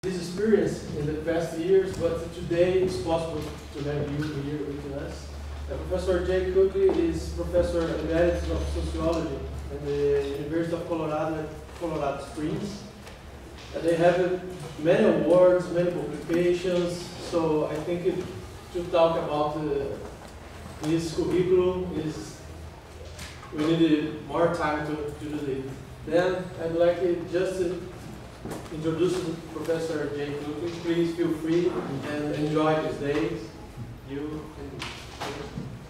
This experience in the past years, but today it's possible to have you here with us. Professor J. Coakley is Professor Emeritus of Sociology at the University of Colorado Springs. They have many awards, many publications, so I think to talk about this curriculum we need more time to do it. Then I'd like just to introduce Professor J. Coakley. Please feel free and enjoy these days. You and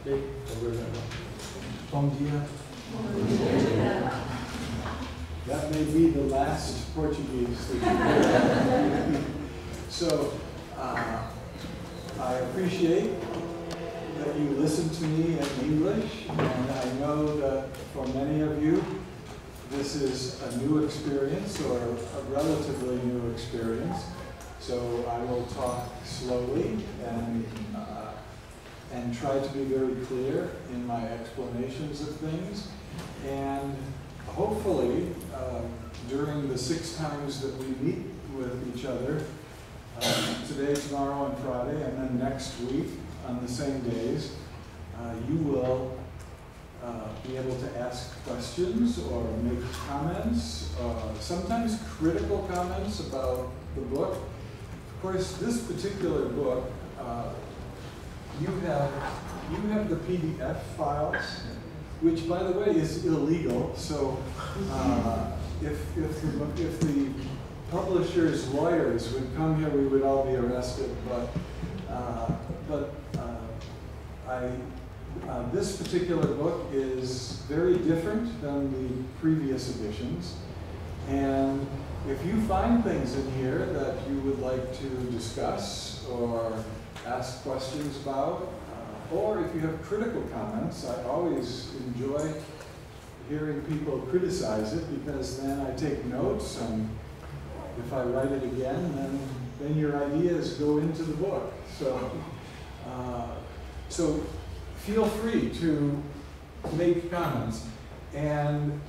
Jay. Bom dia. That may be the last Portuguese that you hear. So I appreciate that you listen to me in English, and I know that for many of you this is a new experience, or a relatively new experience. So I will talk slowly and try to be very clear in my explanations of things. And hopefully, during the 6 times that we meet with each other, today, tomorrow, and Friday, and then next week on the same days, you will be able to ask questions or make comments, sometimes critical comments about the book. Of course, this particular book, you have the PDF files, which, by the way, is illegal. So if the publisher's lawyers would come here, we would all be arrested. But this particular book is very different than the previous editions. And if you find things in here that you would like to discuss or ask questions about, or if you have critical comments, I always enjoy hearing people criticize it, because then I take notes, and if I write it again, then your ideas go into the book. So feel free to make comments. And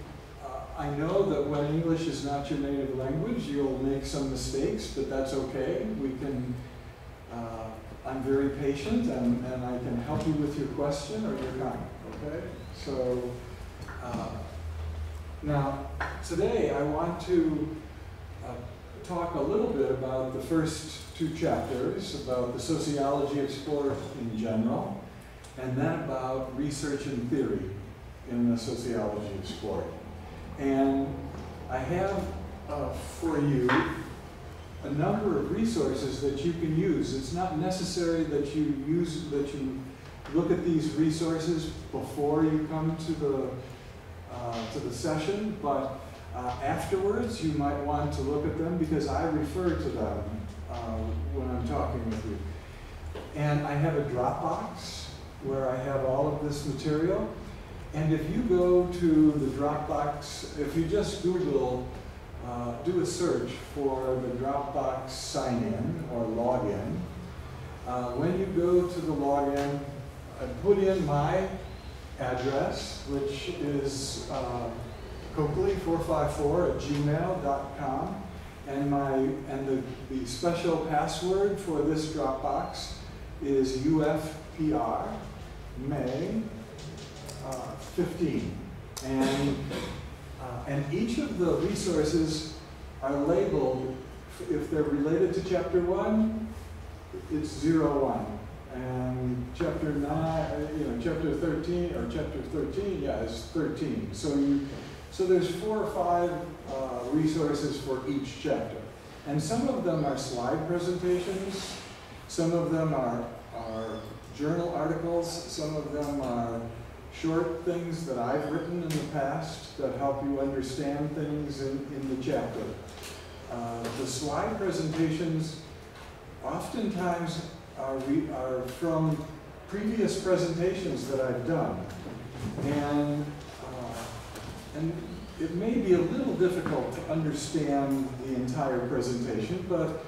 I know that when English is not your native language, you'll make some mistakes, but that's okay. I'm very patient, and I can help you with your question or your comment, okay? So now, today I want to talk a little bit about the first 2 chapters, about the sociology of sport in general, and then about research and theory in the sociology of sport. And I have for you a number of resources that you can use. It's not necessary that you look at these resources before you come to the session, but afterwards you might want to look at them, because I refer to them when I'm talking with you. And I have a Dropbox where I have all of this material. And if you go to the Dropbox, if you just Google, do a search for the Dropbox sign-in or login. When you go to the login, put in my address, which is Coakley454@gmail.com, and the special password for this Dropbox is UFPR May 15. And each of the resources are labeled, if they're related to Chapter 1, it's 01. And Chapter 9, Chapter 13, or Chapter 13, yeah, it's 13. So there's 4 or 5 resources for each chapter. And some of them are slide presentations, some of them are journal articles, some of them are short things that I've written in the past that help you understand things in the chapter. The slide presentations oftentimes are from previous presentations that I've done. And it may be a little difficult to understand the entire presentation, but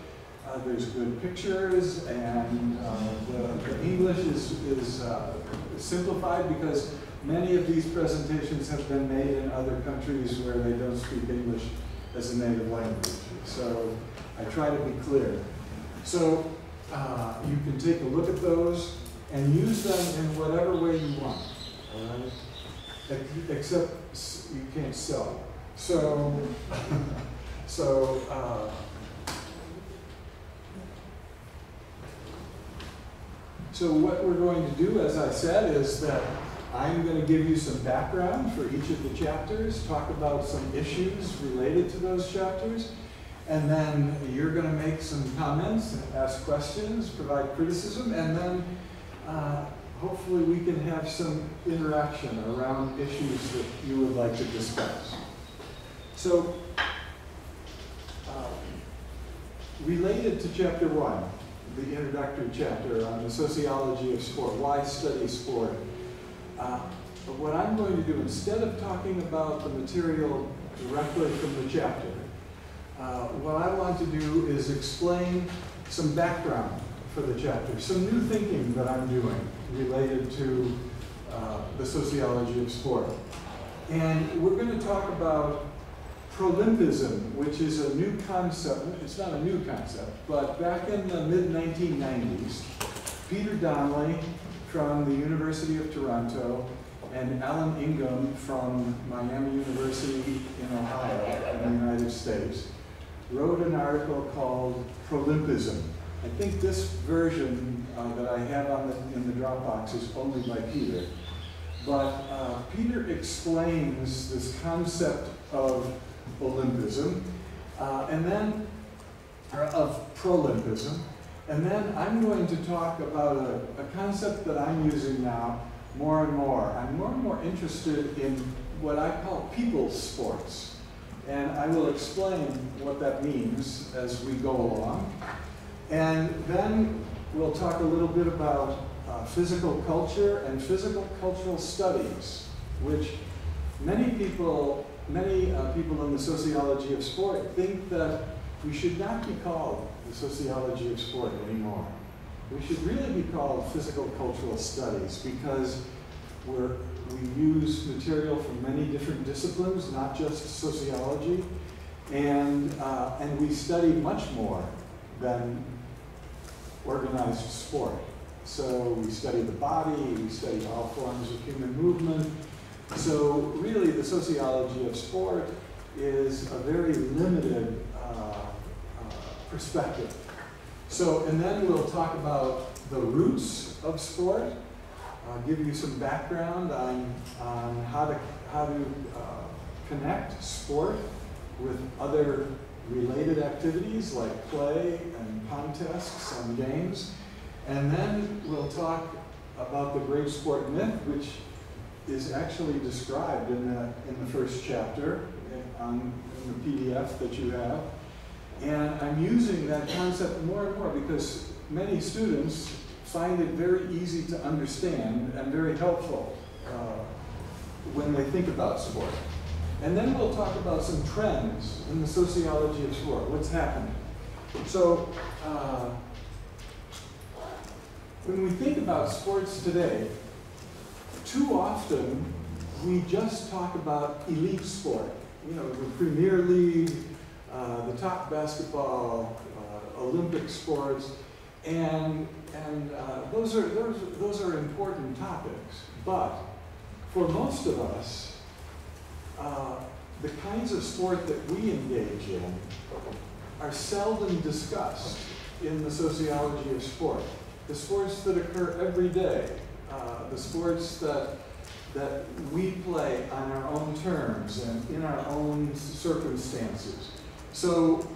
there's good pictures, and the English is simplified, because many of these presentations have been made in other countries where they don't speak English as a native language. So I try to be clear. So you can take a look at those and use them in whatever way you want, all right? Except you can't sell. So, so what we're going to do, as I said, is that I'm going to give you some background for each of the chapters, talk about some issues related to those chapters, and then you're going to make some comments, ask questions, provide criticism, and then hopefully we can have some interaction around issues that you would like to discuss. So, related to Chapter 1, the introductory chapter on the sociology of sport, why study sport, what I'm going to do, instead of talking about the material directly from the chapter, what I want to do is explain some background for the chapter, some new thinking that I'm doing related to the sociology of sport. And we're going to talk about Prolympism, which is a new concept. It's not a new concept, but back in the mid-1990s, Peter Donnelly from the University of Toronto and Alan Ingham from Miami University in Ohio in the United States wrote an article called Prolympism. I think this version that I have in the Dropbox is only by Peter. But Peter explains this concept of Olympism, and then of Prolympism, and then I'm going to talk about a concept that I'm using now more and more. I'm more and more interested in what I call people's sports, and I will explain what that means as we go along. And then we'll talk a little bit about physical culture and physical cultural studies, which many people in the sociology of sport think that we should not be called the sociology of sport anymore. We should really be called physical cultural studies because we use material from many different disciplines, not just sociology, and we study much more than organized sport. So we study the body, we study all forms of human movement. So really the sociology of sport is a very limited perspective. So, and then we'll talk about the roots of sport. I'll give you some background on how to connect sport with other related activities like play and contests and games. And then we'll talk about the great sport myth, which is actually described in the first chapter in the PDF that you have. And I'm using that concept more and more because many students find it very easy to understand and very helpful when they think about sport. And then we'll talk about some trends in the sociology of sport, what's happening. So when we think about sports today, too often we just talk about elite sport. You know, the Premier League, the top basketball, Olympic sports, and those are important topics. But for most of us, the kinds of sport that we engage in are seldom discussed in the sociology of sport. The sports that occur every day, the sports that we play on our own terms and in our own circumstances. So,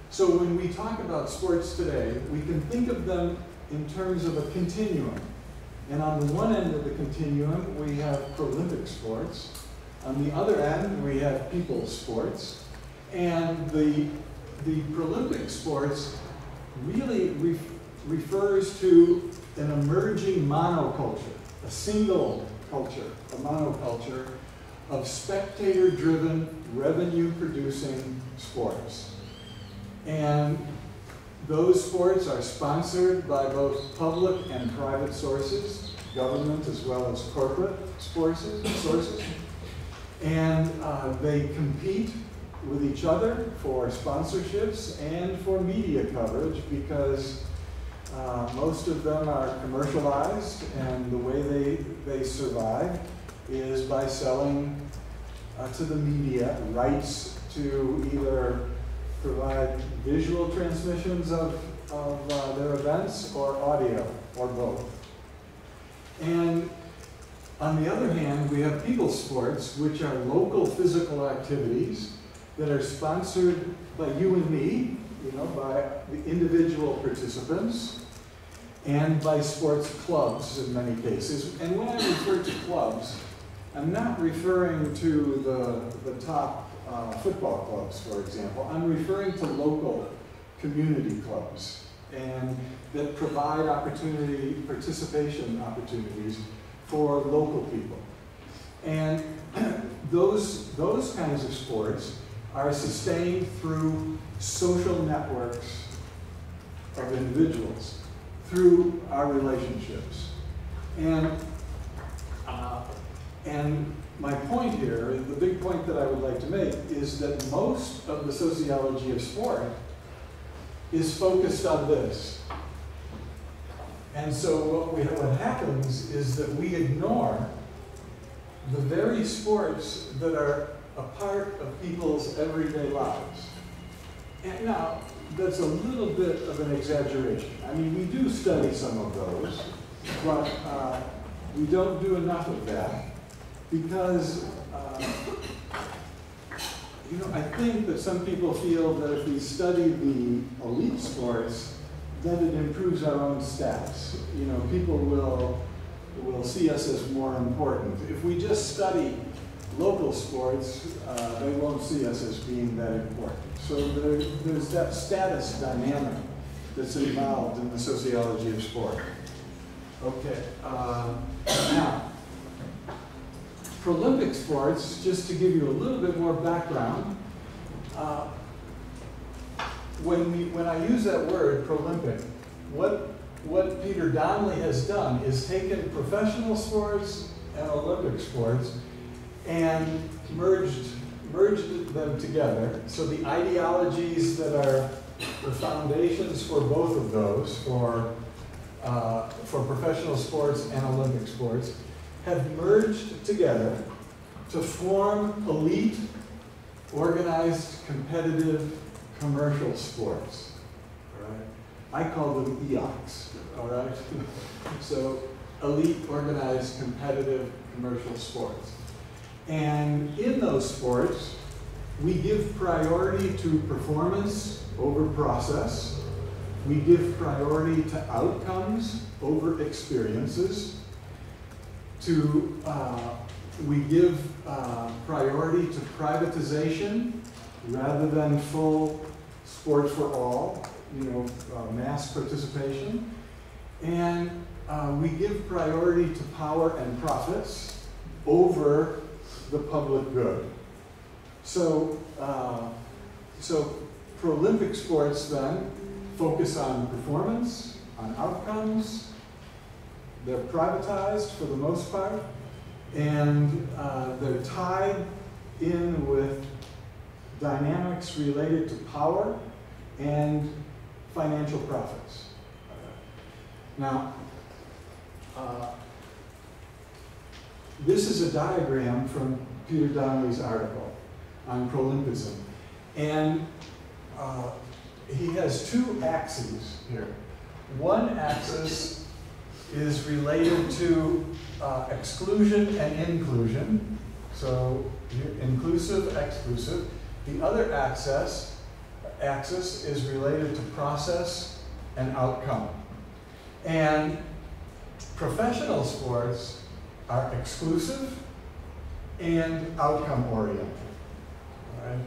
so when we talk about sports today, we can think of them in terms of a continuum. And on the one end of the continuum, we have Paralympic sports. On the other end, we have people's sports. And the Paralympic sports really refers to an emerging monoculture, a single culture, a monoculture of spectator-driven, revenue-producing sports. And those sports are sponsored by both public and private sources, government as well as corporate sources. And they compete with each other for sponsorships and for media coverage, because most of them are commercialized, and the way they survive is by selling to the media rights to either provide visual transmissions of their events or audio, or both. And on the other hand, we have people sports, which are local physical activities that are sponsored by you and me, by the individual participants, and by sports clubs in many cases. And when I refer to clubs, I'm not referring to the top football clubs, for example. I'm referring to local community clubs, and that provide participation opportunities for local people. And those kinds of sports are sustained through social networks of individuals, through our relationships. And my point here, the big point that I would like to make, is that most of the sociology of sport is focused on this. And so what happens is that we ignore the very sports that are a part of people's everyday lives. And now, that's a little bit of an exaggeration. I mean, we do study some of those, but we don't do enough of that, because I think that some people feel that if we study the elite sports, then it improves our own stats. People will see us as more important. If we just study local sports, they won't see us as being that important. So there's that status dynamic that's involved in the sociology of sport. Okay, now, for Olympic sports, just to give you a little bit more background, when I use that word, Prolympic, what Peter Donnelly has done is taken professional sports and Olympic sports and merged them together. So the ideologies that are the foundations for both of those, for professional sports and Olympic sports, have merged together to form elite, organized, competitive, commercial sports. All right? I call them EOCs. All right? So elite, organized, competitive, commercial sports. And in those sports, we give priority to performance over process. We give priority to outcomes over experiences. We give priority to privatization rather than full sport for all, mass participation. And we give priority to power and profits over the public good. So for Olympic sports then, focus on performance, on outcomes. They're privatized for the most part, and they're tied in with dynamics related to power and financial profits. Now, this is a diagram from Peter Donnelly's article on Prolympism. And he has two axes here. One axis is related to exclusion and inclusion. So inclusive, exclusive. The other axis is related to process and outcome. And professional sports are exclusive and outcome oriented. All right?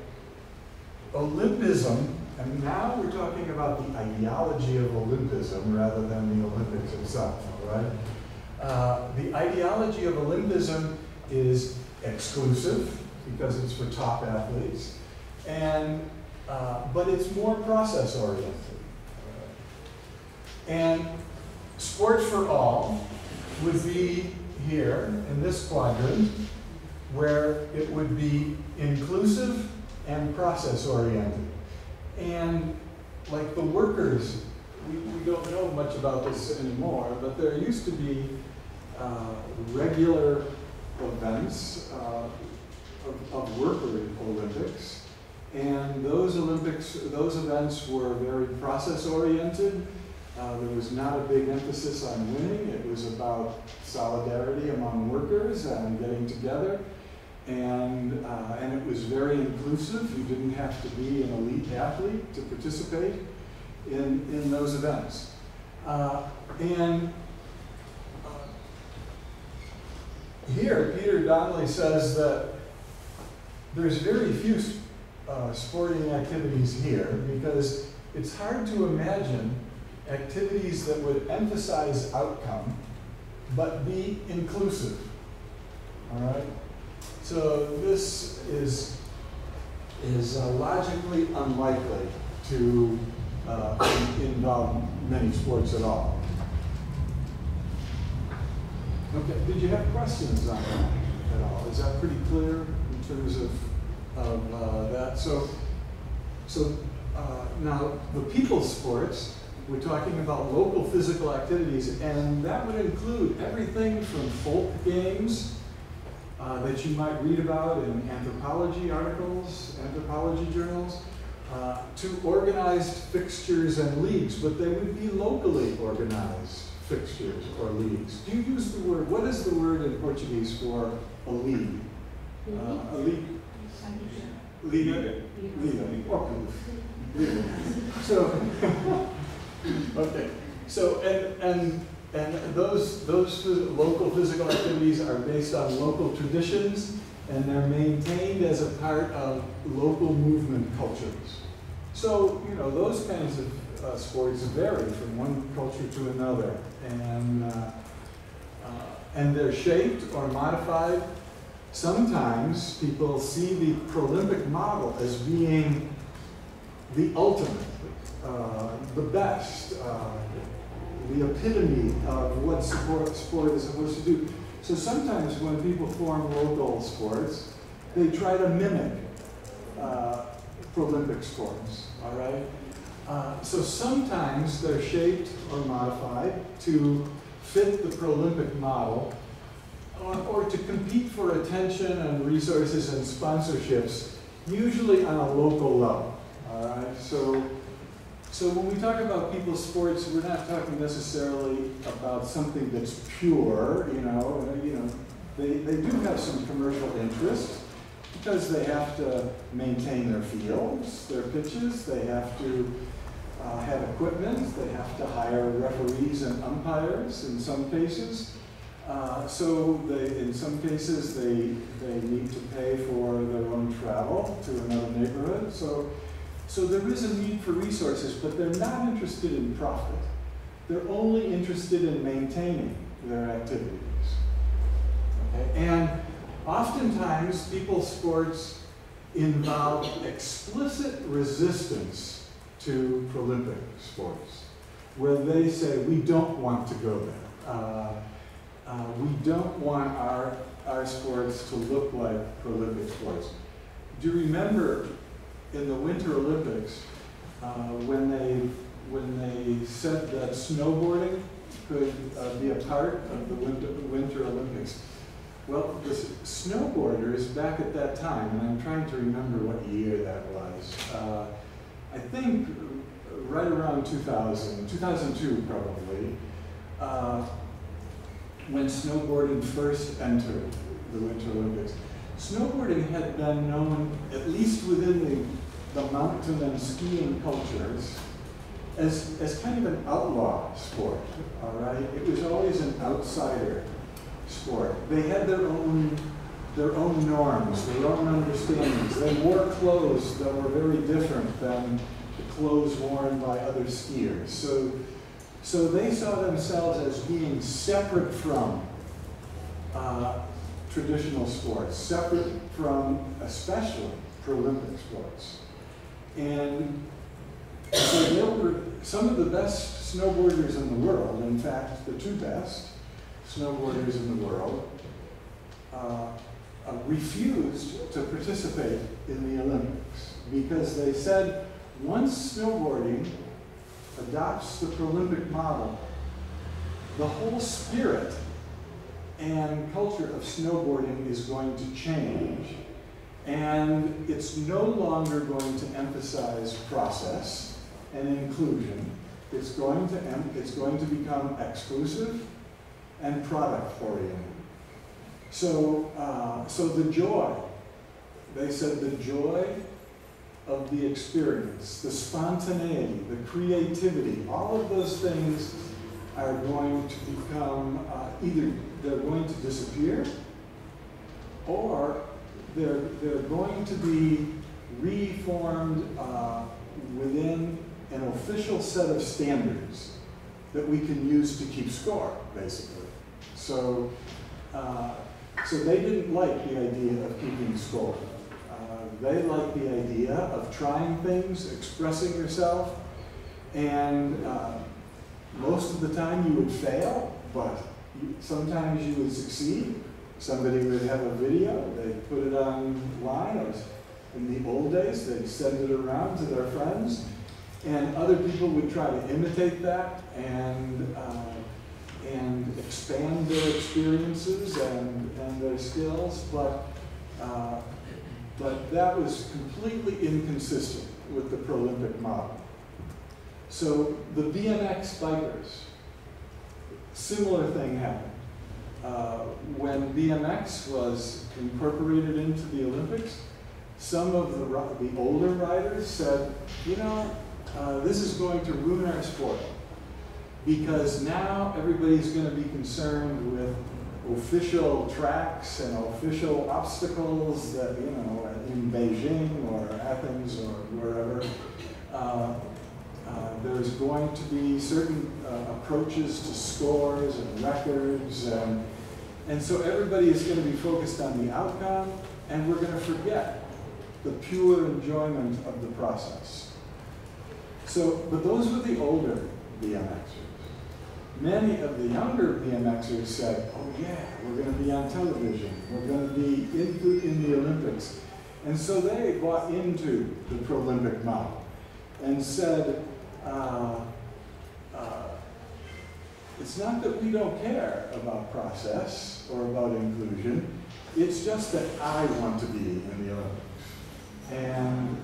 Olympism, and now we're talking about the ideology of Olympism rather than the Olympics itself, all right? The ideology of Olympism is exclusive because it's for top athletes, and but it's more process oriented. And sport for all would be here in this quadrant, where it would be inclusive and process-oriented. And like the workers, we don't know much about this anymore, but there used to be regular events of worker Olympics, and those events were very process-oriented. There was not a big emphasis on winning. It was about solidarity among workers and getting together, and it was very inclusive. You didn't have to be an elite athlete to participate in those events. Here, Peter Donnelly says that there's very few sporting activities here because it's hard to imagine activities that would emphasize outcome but be inclusive. All right? So this is logically unlikely to involve many sports at all. Okay, did you have questions on that at all? Is that pretty clear in terms of that? So now the people sports, we're talking about local physical activities, and that would include everything from folk games that you might read about in anthropology articles, anthropology journals, to organized fixtures and leagues, but they would be locally organized fixtures or leagues. Do you use the word, what is the word in Portuguese for a league? A league? Liga. Liga. So, okay. So, and those local physical activities are based on local traditions, and they're maintained as a part of local movement cultures. So, you know, those kinds of sports vary from one culture to another, and they're shaped or modified. Sometimes people see the Prolympic model as being the ultimate, the best, the epitome of what sport is supposed to do. So sometimes when people form local sports, they try to mimic Prolympic sports, all right? So sometimes they're shaped or modified to fit the Prolympic model, or to compete for attention and resources and sponsorships, usually on a local level, all right? So when we talk about people's sports, we're not talking necessarily about something that's pure, you know, they do have some commercial interest because they have to maintain their fields, their pitches, they have to have equipment, they have to hire referees and umpires in some cases. In some cases, they need to pay for their own travel to another neighborhood. So there is a need for resources, but they're not interested in profit. They're only interested in maintaining their activities. Okay? And oftentimes, people's sports involve explicit resistance to Prolympic sports, where they say, we don't want to go there. We don't want our sports to look like Prolympic sports. Do you remember in the Winter Olympics when they said that snowboarding could be a part of the Winter Olympics? Well, the snowboarders back at that time, and I'm trying to remember what year that was, I think right around 2002 probably, when snowboarding first entered the Winter Olympics. Snowboarding had been known, at least within the mountain and skiing cultures, as kind of an outlaw sport, all right? It was always an outsider sport. They had their own norms, their own understandings. They wore clothes that were very different than the clothes worn by other skiers. So they saw themselves as being separate from traditional sports, separate from especially Prolympic sports. And so they were some of the best snowboarders in the world, in fact, the two best snowboarders in the world, refused to participate in the Olympics because they said once snowboarding adopts the Paralympic model, the whole spirit and culture of snowboarding is going to change, and it's no longer going to emphasize process and inclusion. It's going to become exclusive and product-oriented. So the joy, they said the joy of the experience, the spontaneity, the creativity, all of those things are going to become, either they're going to disappear or they're going to be reformed within an official set of standards that we can use to keep score, basically. So they didn't like the idea of keeping score. They liked the idea of trying things, expressing yourself, and most of the time you would fail, but sometimes you would succeed. Somebody would have a video, they'd put it online, or in the old days, they'd send it around to their friends, and other people would try to imitate that and expand their experiences and their skills, but that was completely inconsistent with the Paralympic model. So the BMX bikers, similar thing happened. When BMX was incorporated into the Olympics, some of the older riders said, you know, this is going to ruin our sport because now everybody's going to be concerned with official tracks and official obstacles that, you know, in Beijing or Athens or wherever. There's going to be certain approaches to scores and records, and so everybody is going to be focused on the outcome, and we're going to forget the pure enjoyment of the process. So, but those were the older BMXers. Many of the younger BMXers said, oh yeah, we're going to be on television, we're going to be in the Olympics. And so they bought into the Paralympic model and said, it's not that we don't care about process or about inclusion, it's just that I want to be in the Olympics.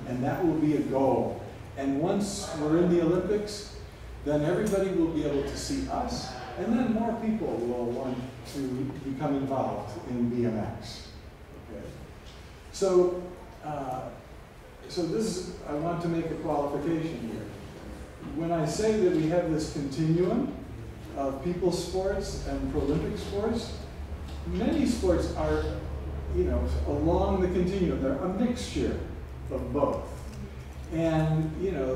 And that will be a goal. And once we're in the Olympics, then everybody will be able to see us, and then more people will want to become involved in BMX. Okay. So, this is, I want to make a qualification here. When I say that we have this continuum of people's sports and Paralympic sports, many sports are, you know, along the continuum. They're a mixture of both. And, you know,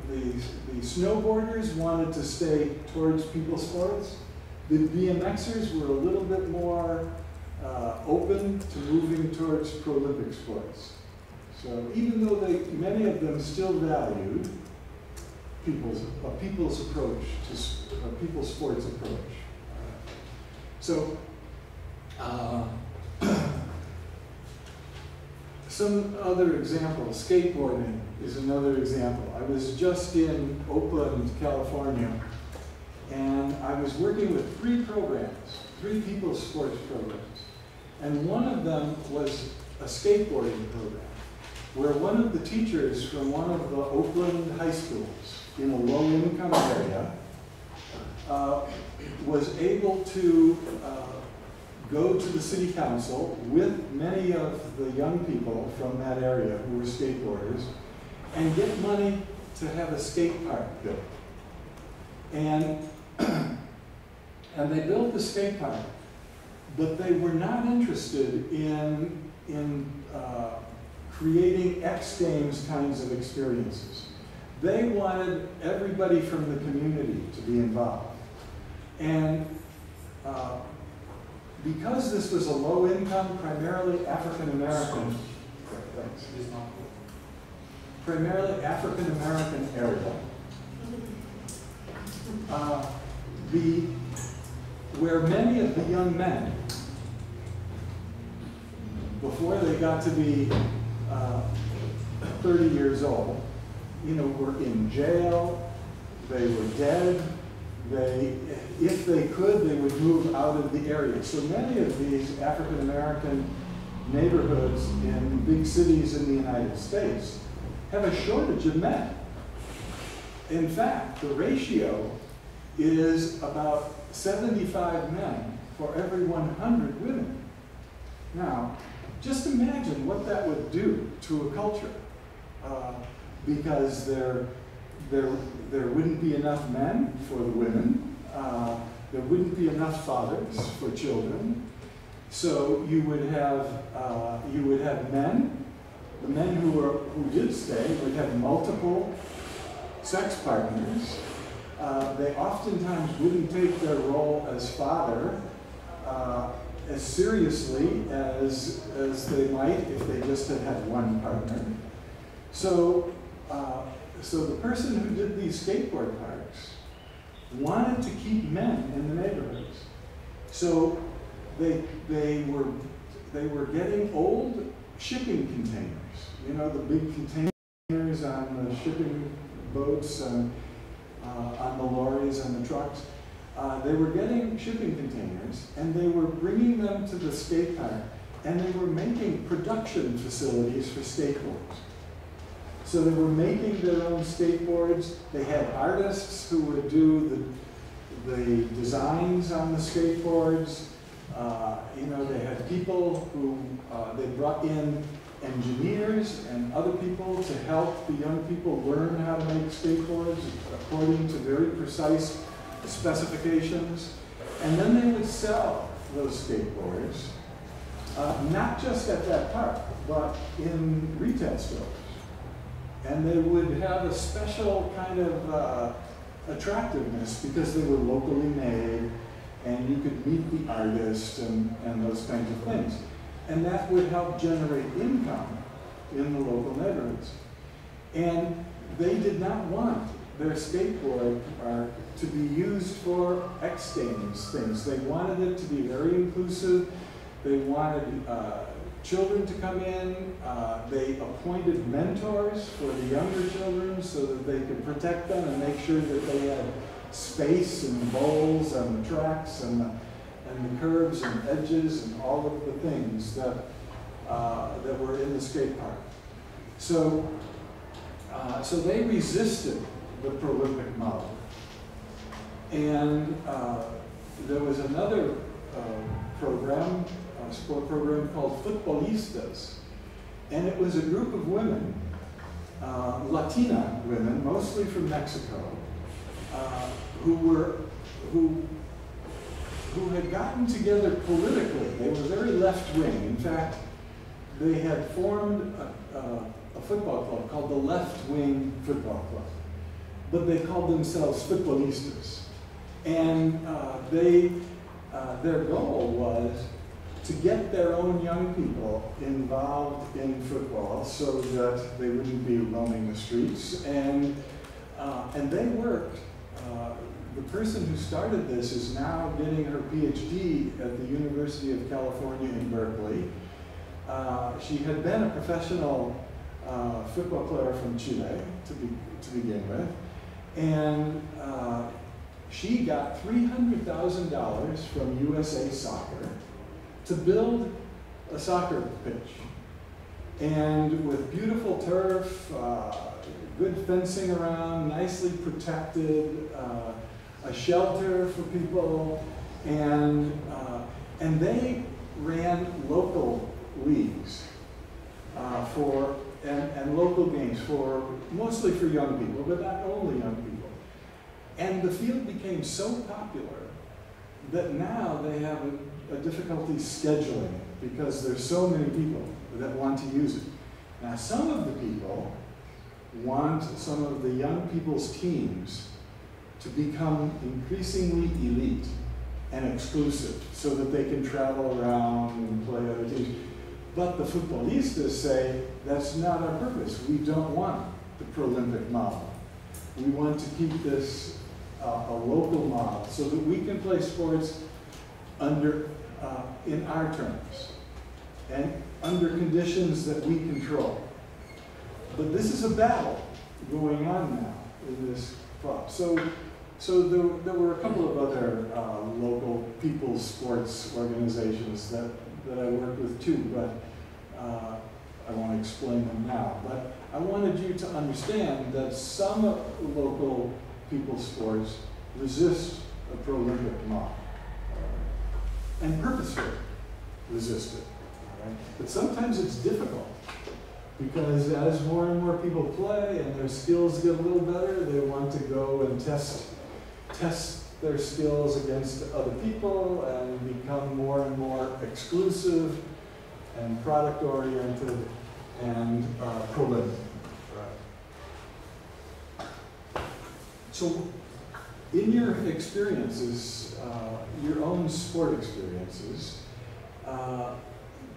the snowboarders wanted to stay towards people's sports. The BMXers were a little bit more open to moving towards Paralympic sports. So even though many of them still valued people's approach to people's sports approach. So some other examples, skateboarding is another example. I was just in Oakland, California, and I was working with 3 programs, 3 people's sports programs. And one of them was a skateboarding program, where one of the teachers from one of the Oakland high schools in a low-income area was able to go to the city council with many of the young people from that area who were skateboarders and get money to have a skate park built. And they built the skate park, but they were not interested in creating X Games kinds of experiences. They wanted everybody from the community to be involved. And because this was a low-income, primarily African-American area, where many of the young men before they got to be 30 years old, you know, were in jail, they were dead, if they could, they would move out of the area. So many of these African American neighborhoods in big cities in the United States have a shortage of men. In fact, the ratio is about 75 men for every 100 women. Now, just imagine what that would do to a culture, because there wouldn't be enough men for the women, there wouldn't be enough fathers for children, so you would have men. The men who did stay would have multiple sex partners. They oftentimes wouldn't take their role as father as seriously as they might if they just had one partner. So the person who did these skateboard parks wanted to keep men in the neighborhoods. So they were getting old shipping containers. You know, the big containers on the shipping boats and on the lorries and the trucks. They were getting shipping containers, and they were bringing them to the skate park, and they were making production facilities for skateboards. So they were making their own skateboards. They had artists who would do the designs on the skateboards. You know, they had people who, they brought in engineers and other people to help the young people learn how to make skateboards according to very precise specifications. And then they would sell those skateboards, not just at that park, but in retail stores. And they would have a special kind of attractiveness because they were locally made, and you could meet the artist and those kinds of things. And that would help generate income in the local neighborhoods. And they did not want their skateboard park to be used for X Games things. They wanted it to be very inclusive. They wanted children to come in. They appointed mentors for the younger children so that they could protect them and make sure that they had space and bowls and the tracks and the curves and edges and all of the things that were in the skate park. So they resisted the Prolympic model. And there was another program, a sport program called Futbolistas. And it was a group of women, Latina women, mostly from Mexico, who had gotten together politically. They were very left-wing. In fact, they had formed a football club called the Left Wing Football Club. But they called themselves Futbolistas. And their goal was to get their own young people involved in football so that they wouldn't be roaming the streets. And they worked. The person who started this is now getting her PhD at the University of California in Berkeley. She had been a professional football player from Chile to begin with, and she got $300,000 from USA Soccer to build a soccer pitch, and with beautiful turf, good fencing around, nicely protected. A shelter for people, and they ran local leagues and local games mostly for young people, but not only young people. And the field became so popular that now they have a difficulty scheduling because there's so many people that want to use it. Now, some of the people want some of the young people's teams to become increasingly elite and exclusive so that they can travel around and play other teams. But the Futbolistas say that's not our purpose. We don't want the Prolympic model. We want to keep this a local model so that we can play sports in our terms. under conditions that we control. But this is a battle going on now in this club. So there were a couple of other local people's sports organizations that I worked with too, but I want to explain them now. But I wanted you to understand that some local people's sports resist a pro-Olympic model, and purposefully resist it. Right? But sometimes it's difficult, because as more and more people play and their skills get a little better, they want to go and test their skills against other people and become more and more exclusive and product-oriented and prolific. Right. So, in your experiences, your own sport experiences, can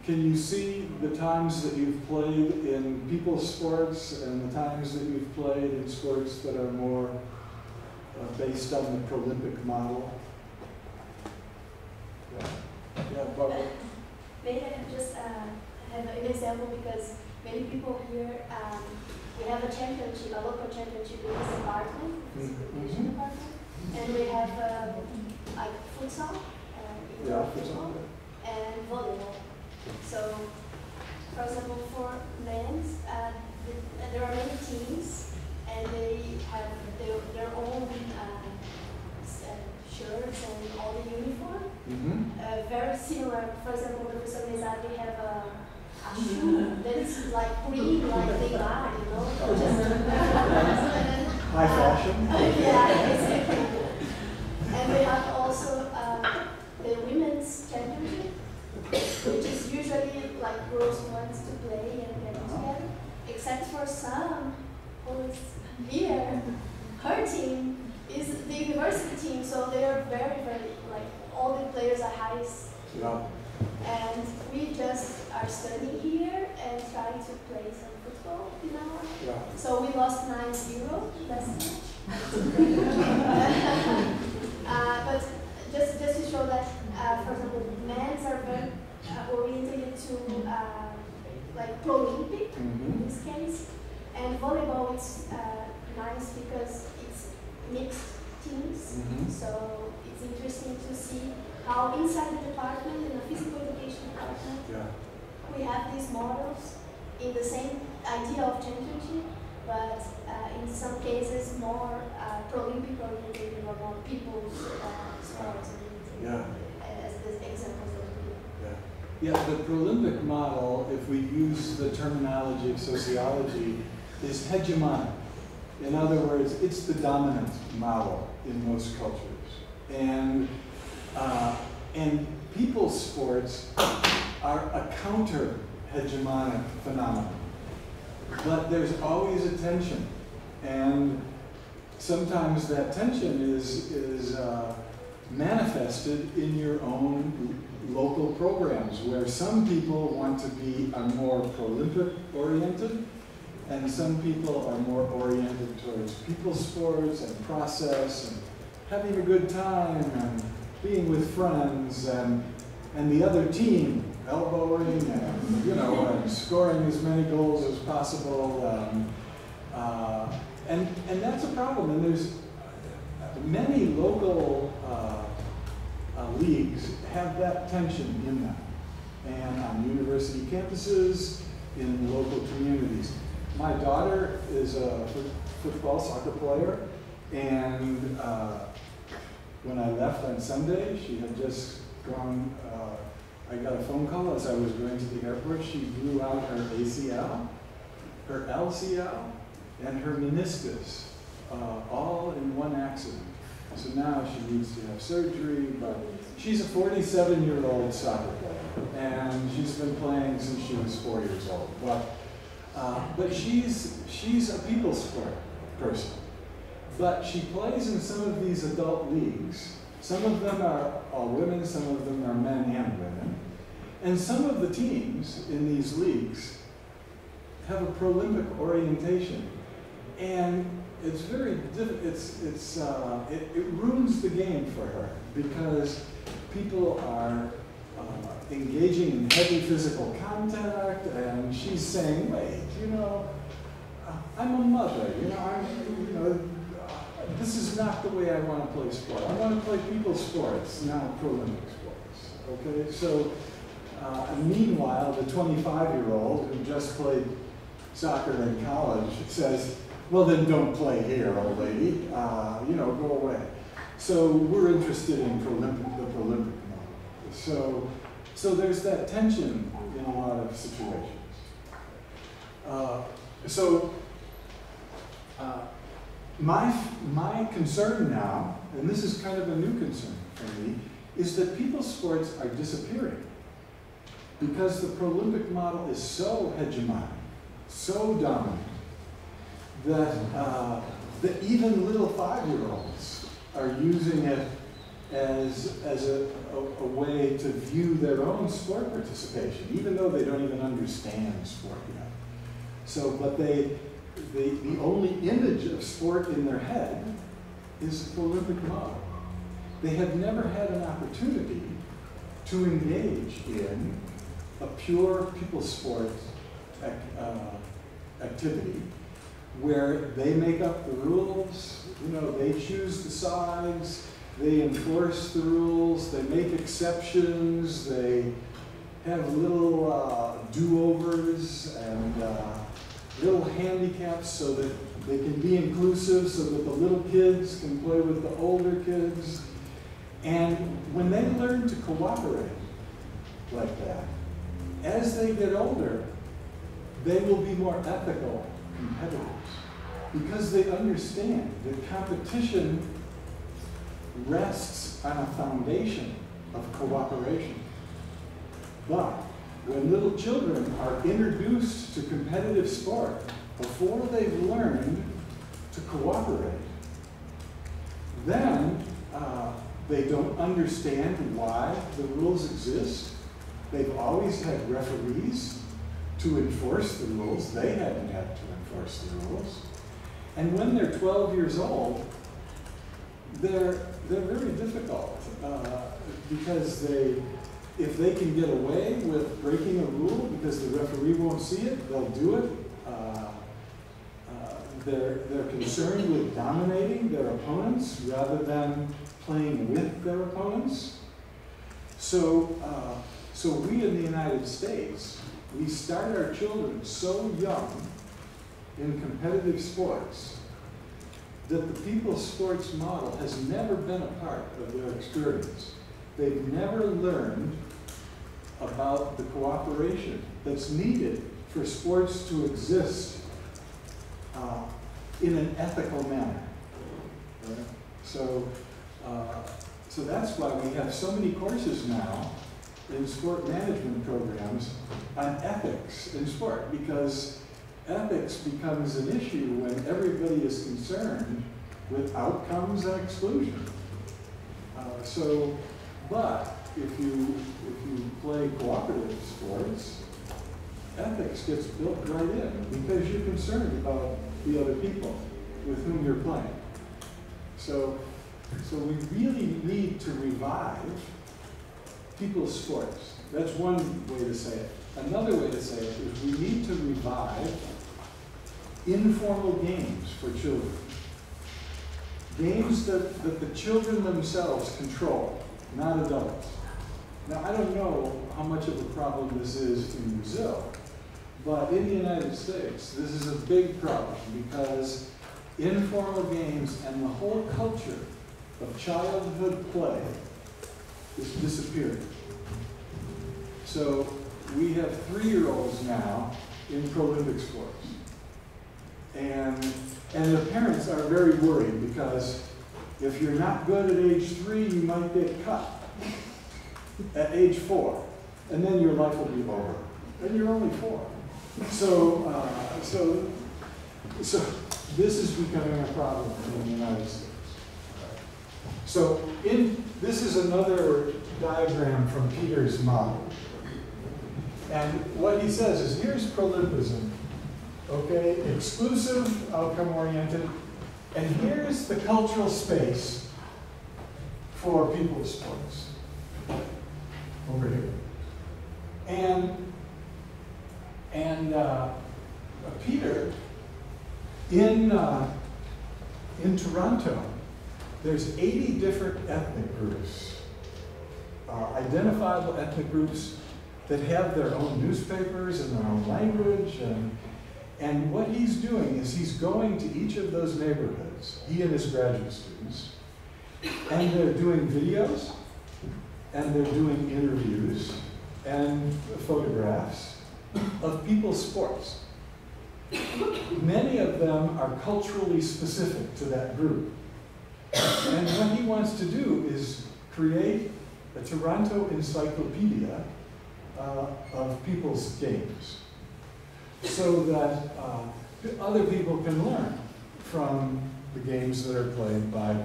you see the times that you've played in people's sports and the times that you've played in sports that are more based on the Prolympic model? Yeah, Barbara? Maybe I can just have an example, because many people here, we have a championship, a local championship in this department, physical education department, and we have like futsal, indoor football, and volleyball. So, for example, for men's, there are many teams, and they have their own shirts and all the uniform. Very similar. For example, the Sociedade, we have a shoe that is like green, like they are, you know. High fashion. Yeah, exactly. And we have also the women's championship, which is usually like girls wants to play and get together, except for some who is here. Her team is the university team, so they are very, very, like, all the players are high. Yeah. And we just are studying here and trying to play some football, you know. Yeah. So we lost 9-0 last match. But just to show that, for example, men's are very oriented to like pro-Olympic in this case, and volleyball is nice because it's mixed teams. So it's interesting to see how inside the department, in the physical education department, we have these models in the same idea of championship, but in some cases more pro-Olympic oriented or more people's sports. As the examples that we Yeah, the Prolympic model, if we use the terminology of sociology, is hegemonic. In other words, it's the dominant model in most cultures. And people's sports are a counter-hegemonic phenomenon. But there's always a tension. And sometimes that tension is manifested in your own local programs, where some people want to be more Prolympic oriented, and some people are more oriented towards people's sports and process and having a good time and being with friends, and the other team elbowing and, you know, and scoring as many goals as possible, and that's a problem. And there's many local leagues have that tension in them, and on university campuses, in local communities. My daughter is a football, soccer player, and when I left on Sunday, she had just gone, I got a phone call as I was going to the airport. She blew out her ACL, her LCL, and her meniscus, all in one accident. So now she needs to have surgery, but she's a 47-year-old soccer player, and she's been playing since she was 4 years old. But she's a people sport person. But she plays in some of these adult leagues. Some of them are all women, some of them are men and women. And some of the teams in these leagues have a Prolympic orientation. And it's very it ruins the game for her, because people are engaging in heavy physical contact, and she's saying, wait, you know, I'm a mother, you know, this is not the way I want to play sport. I want to play people's sports, not Olympic sports, okay? So, meanwhile, the 25-year-old who just played soccer in college says, well, then don't play here, old lady, you know, go away. So we're interested in the Prolympic model. So there's that tension in a lot of situations. My concern now, and this is kind of a new concern for me, is that people's sports are disappearing because the Prolympic model is so hegemonic, so dominant, that even little 5-year-olds are using it as a way to view their own sport participation, even though they don't even understand sport yet. So, but the only image of sport in their head is the Olympic model. They have never had an opportunity to engage in a pure people's sport activity where they make up the rules, you know, they choose the sides, they enforce the rules, they make exceptions, they have little do-overs and little handicaps so that they can be inclusive, so that the little kids can play with the older kids. And when they learn to cooperate like that, as they get older, they will be more ethical competitors because they understand that competition rests on a foundation of cooperation. But when little children are introduced to competitive sport before they've learned to cooperate, then they don't understand why the rules exist. They've always had referees to enforce the rules. They haven't had to enforce the rules. And when they're 12 years old, they're very difficult because if they can get away with breaking a rule because the referee won't see it, they'll do it. They're concerned with dominating their opponents rather than playing with their opponents. So we in the United States, we start our children so young in competitive sports that the people's sports model has never been a part of their experience. They've never learned about the cooperation that's needed for sports to exist in an ethical manner. Right? So that's why we have so many courses now in sport management programs on ethics in sport, because ethics becomes an issue when everybody is concerned with outcomes and exclusion. But if you play cooperative sports, ethics gets built right in because you're concerned about the other people with whom you're playing. So we really need to revive people's sports. That's one way to say it. Another way to say it is we need to revive informal games for children. Games that the children themselves control, not adults. Now, I don't know how much of a problem this is in Brazil, but in the United States, this is a big problem because informal games and the whole culture of childhood play is disappearing. So we have 3-year-olds now in Prolympic sports. And the parents are very worried because if you're not good at age 3, you might get cut at age 4. And then your life will be over. And you're only 4. So this is becoming a problem in the United States. So this is another diagram from Peter's model. And what he says is, here's Prolympism, okay, exclusive, outcome-oriented, and here's the cultural space for people's sports. over here. And Peter, in Toronto, there's 80 different ethnic groups, identifiable ethnic groups that have their own newspapers and their own language. And what he's doing is he's going to each of those neighborhoods, he and his graduate students, and they're doing videos, and they're doing interviews, and photographs of people's sports. Many of them are culturally specific to that group. And what he wants to do is create a Toronto encyclopedia of people's games, so that other people can learn from the games that are played by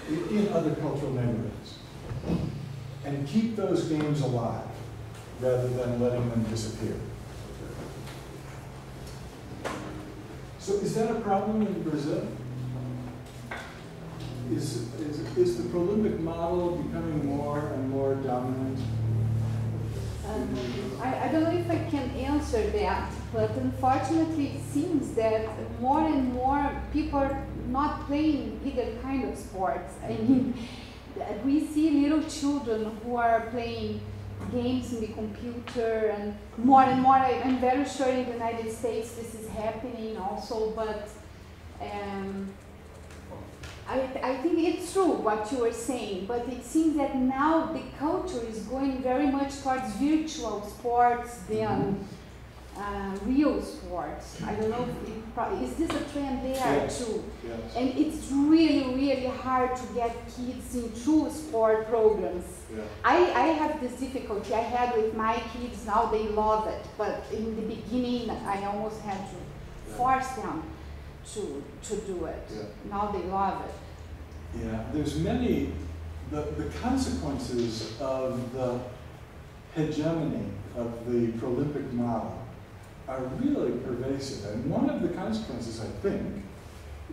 in other cultural neighborhoods, and keep those games alive rather than letting them disappear. So is that a problem in Brazil? Is the Prolympic model becoming more and more dominant? I don't know if I can answer that, but unfortunately it seems that more and more people are not playing either kind of sports. I mean, we see little children who are playing games in the computer, and more, I'm very sure in the United States this is happening also, but I think it's true what you were saying, but it seems that now the culture is going very much towards virtual sports than real sports. I don't know if is this a trend there yes. too? Yes. And it's really, really hard to get kids into sport programs. Yeah. I have this difficulty I had with my kids, now they love it, but in the beginning I almost had to force them to do it. Yeah. Now they love it. Yeah, there's many, the consequences of the hegemony of the Prolympic model are really pervasive. And one of the consequences, I think,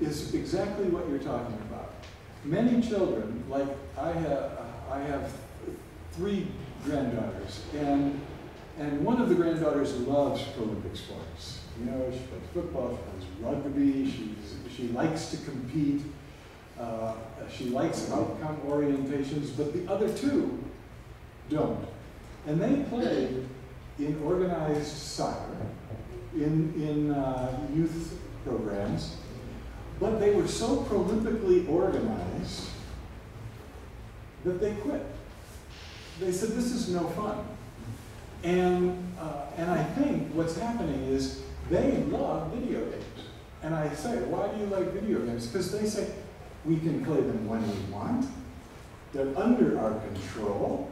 is exactly what you're talking about. Many children, like I have 3 granddaughters, and one of the granddaughters loves Prolympic sports. You know, she plays football, she plays rugby, she likes to compete, she likes outcome orientations, but the other 2 don't. And they play in organized soccer, in youth programs, but they were so prolifically organized that they quit. They said, this is no fun. And I think what's happening is they love video games. And I say, why do you like video games? Because they say, we can play them when we want. They're under our control.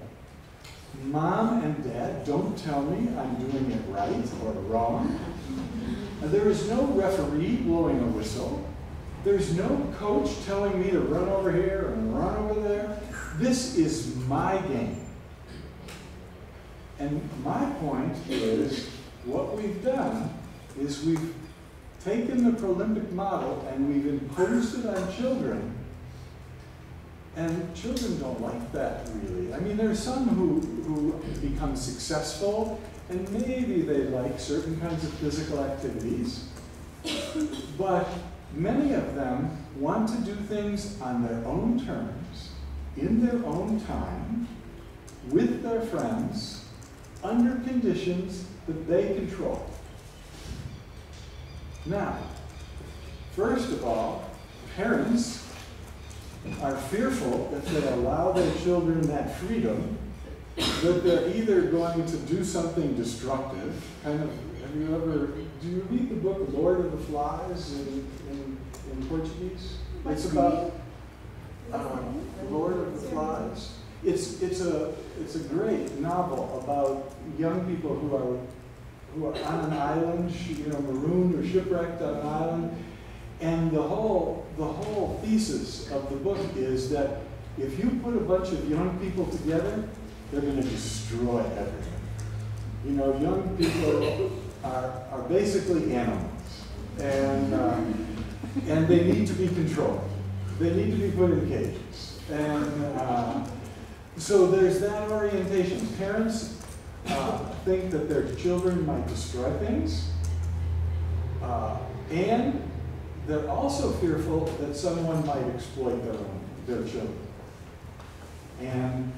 Mom and Dad don't tell me I'm doing it right or wrong. There is no referee blowing a whistle. There's no coach telling me to run over here and run over there. This is my game. And my point is, what we've done is we've taken the Prolympic model and we've imposed it on children. And children don't like that, really. I mean, there are some who become successful, and maybe they like certain kinds of physical activities. But many of them want to do things on their own terms, in their own time, with their friends, under conditions that they control. Now, first of all, parents are fearful if they allow their children that freedom, that they're either going to do something destructive, kind of, do you read the book Lord of the Flies in Portuguese? It's about Lord of the Flies. It's a great novel about young people who are on an island, marooned or shipwrecked on an island. And the whole thesis of the book is that if you put a bunch of young people together, they're going to destroy everything. You know, young people are basically animals, and they need to be controlled. They need to be put in cages. And So there's that orientation. Parents think that their children might destroy things, and they're also fearful that someone might exploit their children. And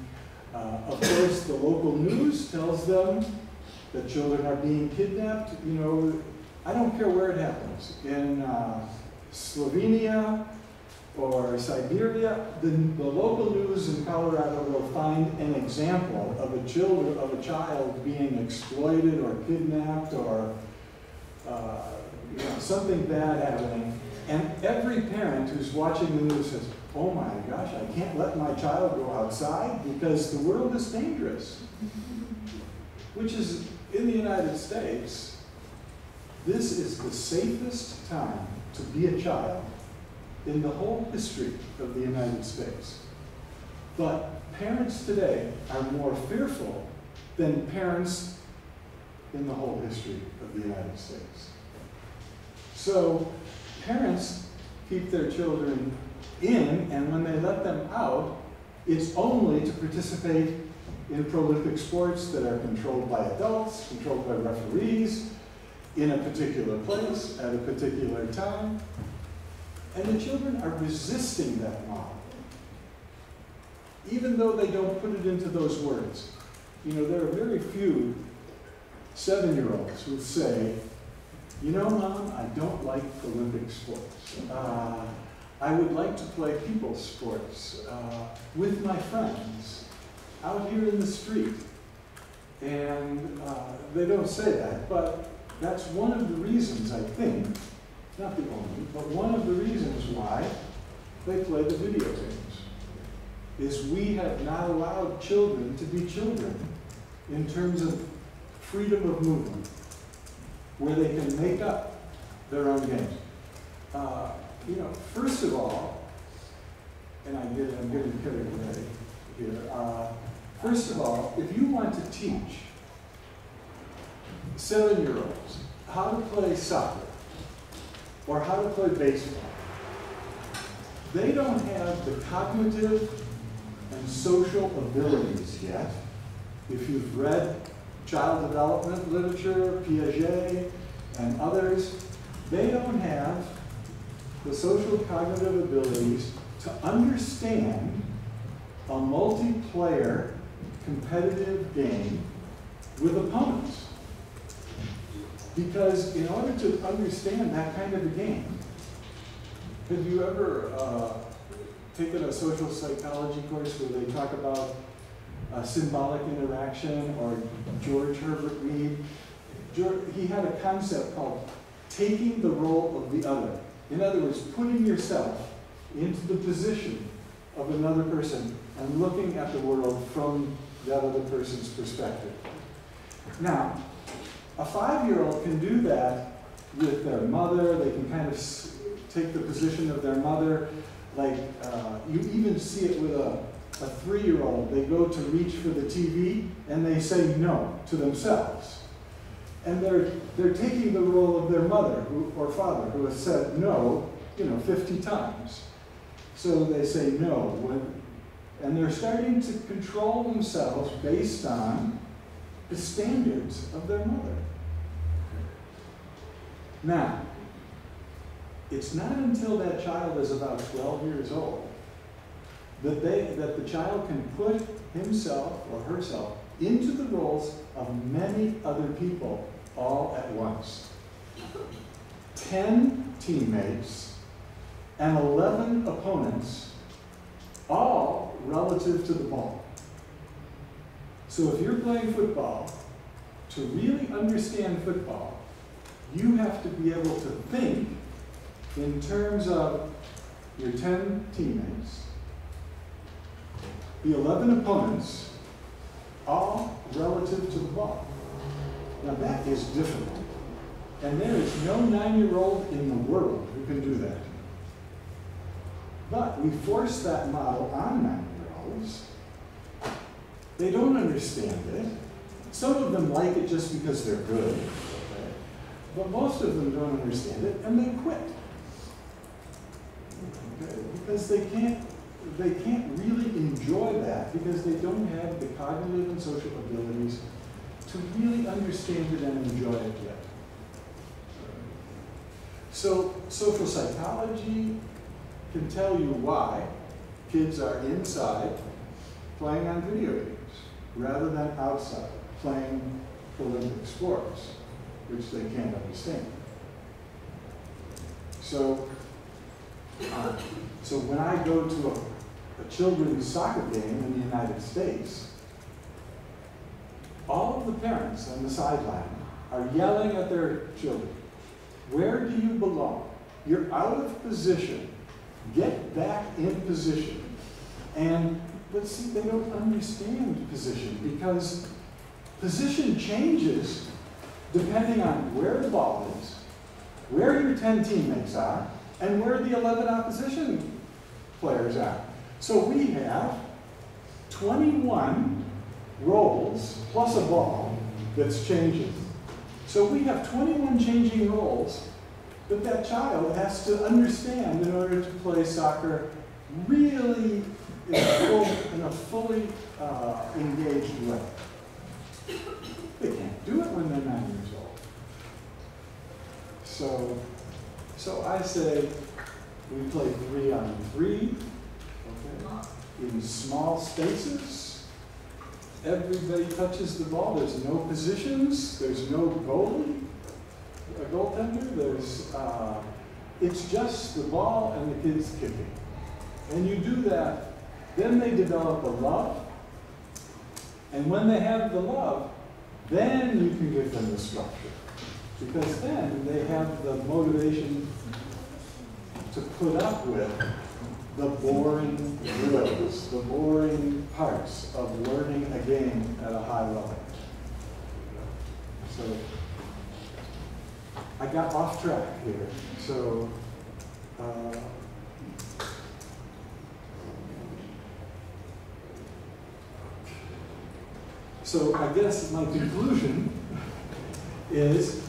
of course, the local news tells them that children are being kidnapped. You know, I don't care where it happens. In Slovenia or Siberia, the local news in Colorado will find an example of a child being exploited or kidnapped or something bad happening. And every parent who's watching the news says, oh my gosh, I can't let my child go outside because the world is dangerous. Which is, in the United States, this is the safest time to be a child in the whole history of the United States. But parents today are more fearful than parents in the whole history of the United States. So parents keep their children in, and when they let them out, it's only to participate in Paralympic sports that are controlled by adults, controlled by referees, in a particular place, at a particular time. And the children are resisting that model, even though they don't put it into those words. You know, there are very few 7-year-olds who say, you know, Mom, I don't like Olympic sports. I would like to play people's sports with my friends out here in the street. And they don't say that, but that's one of the reasons, I think, not the only, but one of the reasons why they play the video games, is we have not allowed children to be children in terms of freedom of movement, where they can make up their own games. You know, first of all, and I'm getting carried away here. First of all, if you want to teach 7-year-olds how to play soccer or how to play baseball, they don't have the cognitive and social abilities yet. If you've read child development literature, Piaget and others, they don't have the social cognitive abilities to understand a multiplayer competitive game with opponents. Because in order to understand that kind of a game, have you ever taken a social psychology course where they talk about symbolic interaction, or George Herbert Mead? He had a concept called taking the role of the other. In other words, putting yourself into the position of another person and looking at the world from that other person's perspective. Now, a 5-year-old can do that with their mother. They can kind of take the position of their mother. Like, you even see it with a 3-year-old. They go to reach for the TV and they say no to themselves. And they're taking the role of their mother or father who has said no, 50 times. So they say no, and they're starting to control themselves based on the standards of their mother. Now, it's not until that child is about 12 years old that the child can put himself or herself into the roles of many other people all at once. 10 teammates and 11 opponents, all relative to the ball. So if you're playing football, to really understand football, you have to be able to think in terms of your 10 teammates, the 11 opponents, all relative to the ball. Now that is difficult. And there is no 9-year-old in the world who can do that. But we force that model on 9-year-olds. They don't understand it. Some of them like it just because they're good. Okay? But most of them don't understand it, and they quit. Okay? Because they can't really enjoy that because they don't have the cognitive and social abilities to really understand it and enjoy it yet. So social psychology can tell you why kids are inside playing on video games rather than outside playing Olympic sports, which they can't understand. So when I go to a children's soccer game in the United States, all of the parents on the sideline are yelling at their children, "Where do you belong? You're out of position. Get back in position." But see, they don't understand position because position changes depending on where the ball is, where your 10 teammates are, and where the 11 opposition players are. So we have 21 roles plus a ball that's changing. So we have 21 changing roles that that child has to understand in order to play soccer really in a fully engaged way. They can't do it when they're 9 years old. So I say we play 3-on-3, okay, in small spaces. Everybody touches the ball. There's no positions. There's no goalie, a goaltender. It's just the ball and the kids kicking. And you do that, then they develop a love. And when they have the love, then you can give them the structure. Because then they have the motivation to put up with the boring drills, the boring parts of learning a game at a high level. So I got off track here. So I guess my conclusion is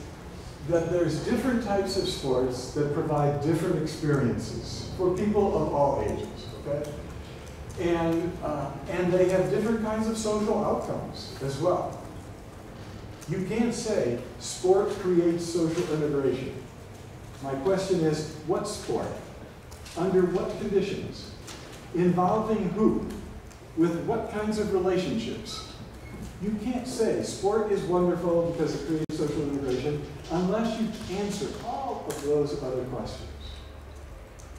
that there's different types of sports that provide different experiences for people of all ages, okay? And they have different kinds of social outcomes as well. You can't say sport creates social integration. My question is, what sport? Under what conditions? Involving who? With what kinds of relationships? You can't say sport is wonderful because it creates social integration unless you answer all of those other questions.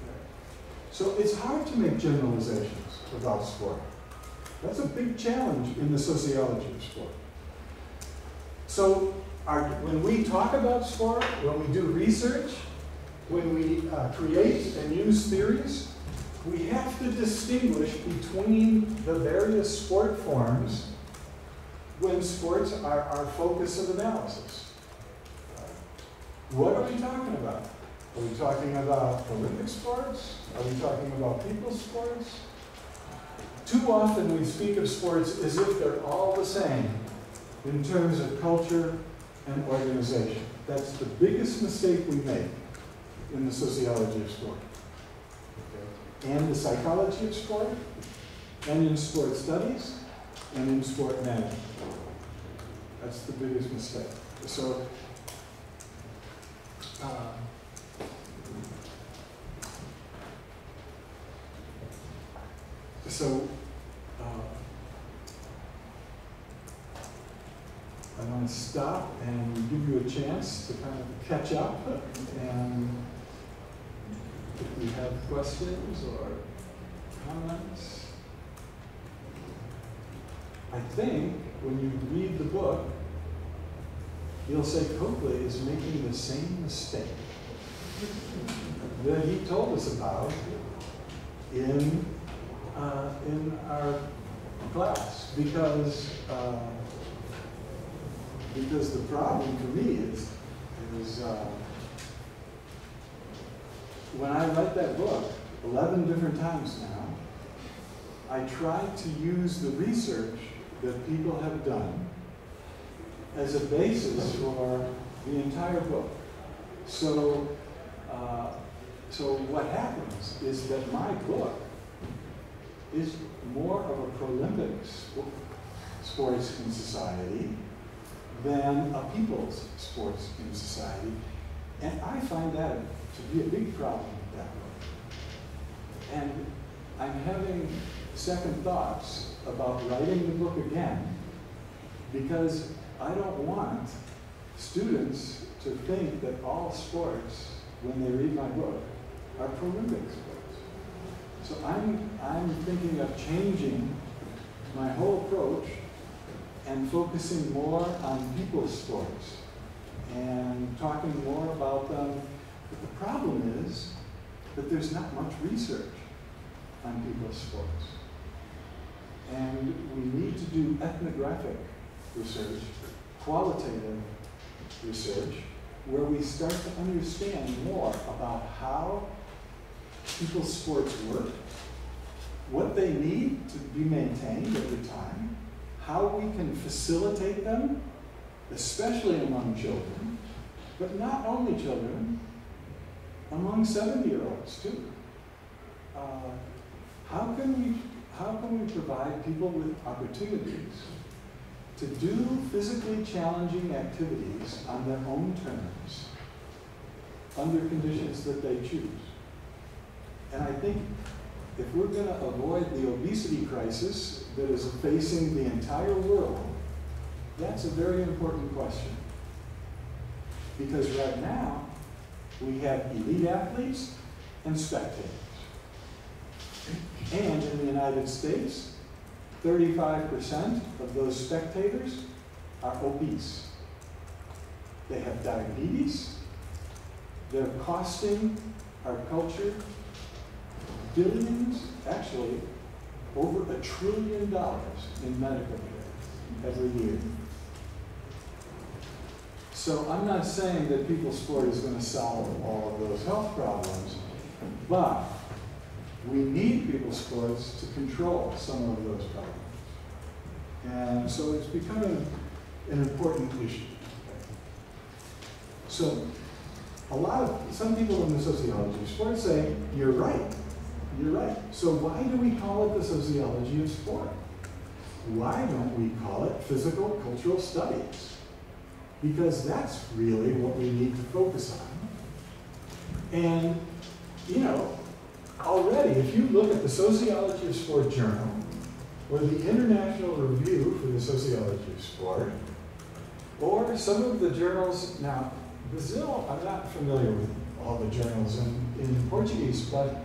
Okay. So it's hard to make generalizations about sport. That's a big challenge in the sociology of sport. So when we talk about sport, when we do research, when we create and use theories, we have to distinguish between the various sport forms when sports are our focus of analysis. What are we talking about? Are we talking about Olympic sports? Are we talking about people's sports? Too often we speak of sports as if they're all the same in terms of culture and organization. That's the biggest mistake we make in the sociology of sport. Okay. And the psychology of sport, and in sport studies, and in sport management. That's the biggest mistake. So, I want to stop and give you a chance to kind of catch up, and if you have questions or comments. I think when you read the book, you'll say Coakley is making the same mistake that he told us about in our class, because the problem for me is when I read that book 11 different times now, I tried to use the research that people have done as a basis for the entire book. So what happens is that my book is more of a Paralympic sports in society than a people's sports in society. And I find that to be a big problem that way. And I'm having second thoughts about writing the book again, because I don't want students to think that all sports, when they read my book, are Paralympic sports. So I'm thinking of changing my whole approach and focusing more on people's sports and talking more about them. But the problem is that there's not much research on people's sports. And we need to do ethnographic research, qualitative research, where we start to understand more about how people's sports work, what they need to be maintained over time, how we can facilitate them, especially among children, but not only children, among 70-year-olds too. How can we provide people with opportunities to do physically challenging activities on their own terms, under conditions that they choose? And I think if we're going to avoid the obesity crisis that is facing the entire world, that's a very important question. Because right now, we have elite athletes and spectators. And in the United States, 35% of those spectators are obese. They have diabetes. They're costing our culture billions, actually over $1 trillion in medical care every year. So I'm not saying that people's sport is going to solve all of those health problems, but we need people's sports to control some of those problems. And so it's becoming an important issue. So some people in the sociology of sport say, you're right. So why do we call it the sociology of sport? Why don't we call it physical cultural studies? Because that's really what we need to focus on. And, already, if you look at the Sociology of Sport Journal, or the International Review for the Sociology of Sport, or some of the journals, now, Brazil, I'm not familiar with all the journals in Portuguese, but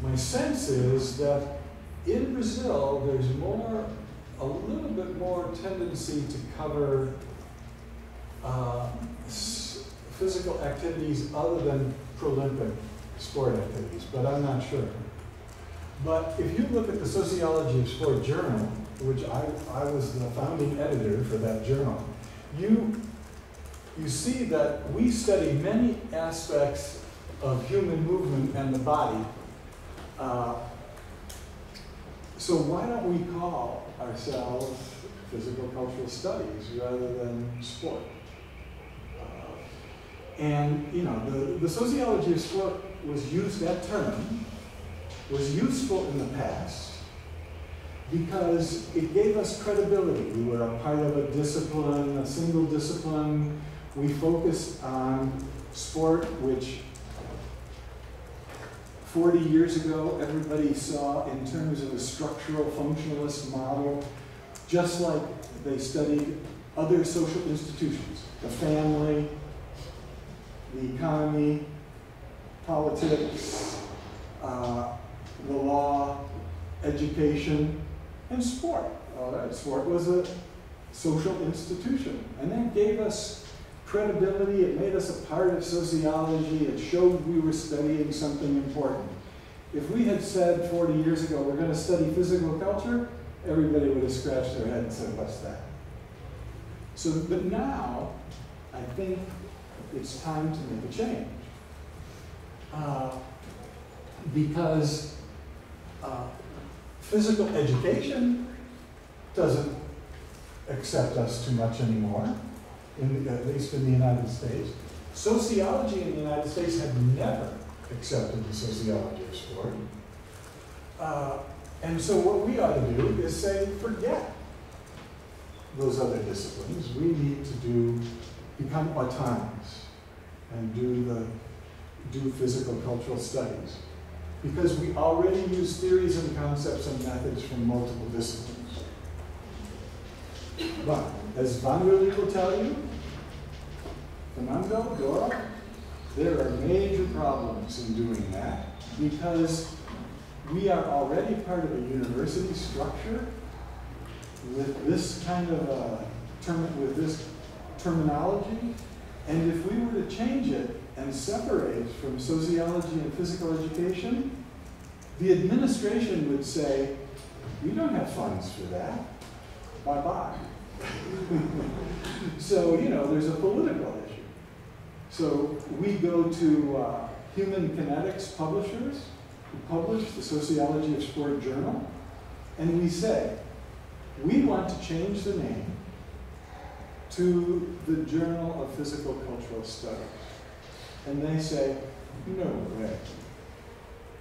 my sense is that in Brazil, there's a little bit more tendency to cover physical activities other than Paralympic sport activities, but I'm not sure. But if you look at the Sociology of Sport Journal, which I was the founding editor for that journal, you see that we study many aspects of human movement and the body. So why don't we call ourselves physical cultural studies rather than sport? And the sociology of sport that term was useful in the past because it gave us credibility. We were a part of a discipline, a single discipline. We focused on sport, which 40 years ago everybody saw in terms of a structural functionalist model, just like they studied other social institutions, the family, the economy, politics, the law, education, and sport. All right, sport was a social institution, and that gave us credibility. It made us a part of sociology. It showed we were studying something important. If we had said 40 years ago, we're going to study physical culture, everybody would have scratched their head and said, what's that? So, but now, I think it's time to make a change. Because physical education doesn't accept us too much anymore, at least in the United States. Sociology in the United States had never accepted the sociology of sport. And so what we ought to do is say, forget those other disciplines. We need to become autonomous and do physical cultural studies. Because we already use theories and concepts and methods from multiple disciplines. But, as Donnelly will tell you, Fernando, Dora, there are major problems in doing that because we are already part of a university structure with this kind of with this terminology, and if we were to change it and separate from sociology and physical education, the administration would say, we don't have funds for that. Bye-bye. So, you know, there's a political issue. So we go to human kinetics publishers who publish the Sociology of Sport journal, and we say, we want to change the name to the Journal of Physical Cultural Studies. And they say, no way.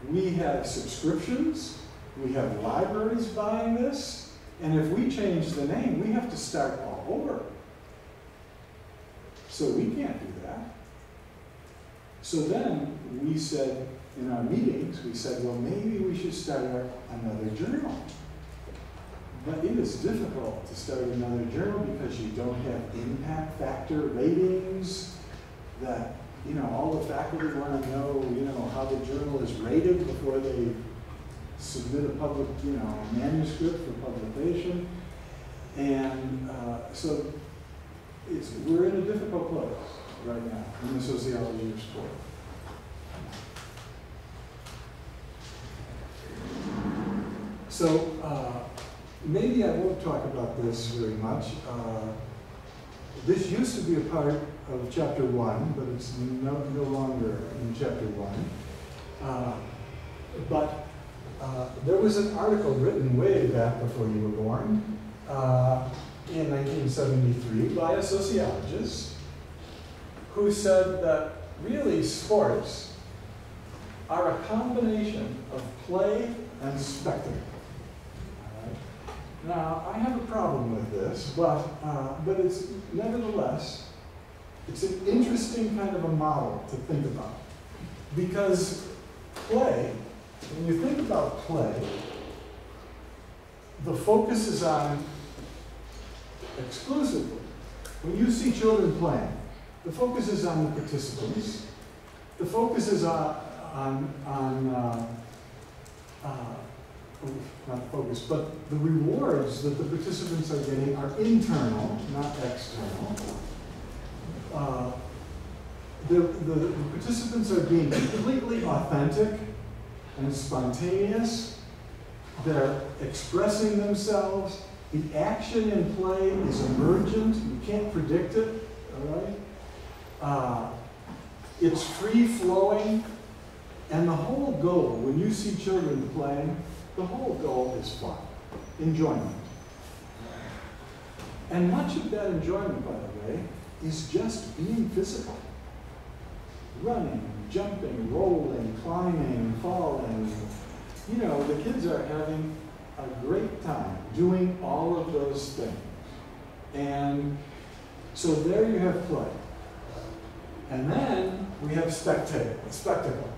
We have subscriptions, we have libraries buying this, and if we change the name, we have to start all over. So we can't do that. So then we said, in our meetings, we said, well, maybe we should start another journal. But it is difficult to start another journal because you don't have impact factor ratings that, you know, all the faculty want to know, you know, how the journal is rated before they submit a public, you know, manuscript for publication. And so we're in a difficult place right now in the sociology of sport. So maybe I won't talk about this very much. This used to be a part of Chapter 1, but it's no longer in Chapter 1. But there was an article written way back before you were born, in 1973, by a sociologist who said that really sports are a combination of play and spectacle. Now, I have a problem with this, but it's nevertheless, it's an interesting kind of a model to think about. Because play, when you think about play, the focus is on exclusively. When you see children playing, the focus is on the participants. The focus is not focus, but the rewards that the participants are getting are internal, not external. The participants are being completely authentic and spontaneous. They're expressing themselves. The action in play is emergent. You can't predict it, all right? It's free-flowing. And the whole goal, when you see children playing, the whole goal is fun, enjoyment. And much of that enjoyment, by the way, is just being physical. Running, jumping, rolling, climbing, falling. You know, the kids are having a great time doing all of those things. And so there you have play. And then we have spectacle,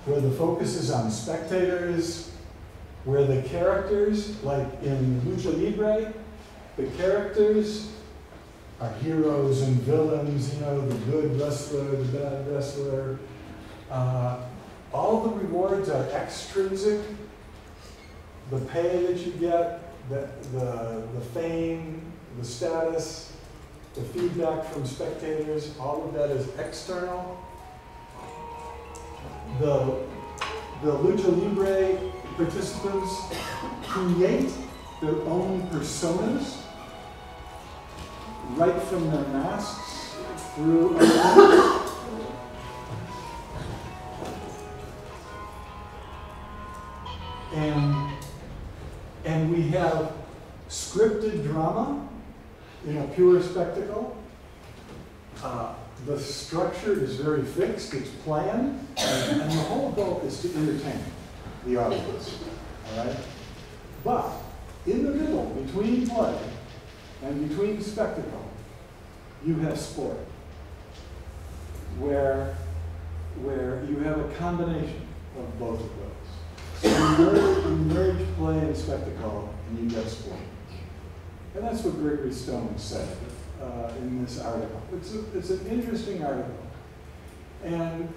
where the focus is on spectators, where the characters, like in Lucha Libre, the characters are heroes and villains, you know, the good wrestler, the bad wrestler. All the rewards are extrinsic. The pay that you get, the fame, the status, the feedback from spectators, all of that is external. The Lucha Libre participants create their own personas right from their masks through and we have scripted drama in a pure spectacle. The structure is very fixed, it's planned, and the whole goal is to entertain the audience. all right? But in the middle, between play and between spectacle, you have sport, where you have a combination of both of those. So you merge play and spectacle, and you get sport. And that's what Gregory Stone said in this article. It's an interesting article. And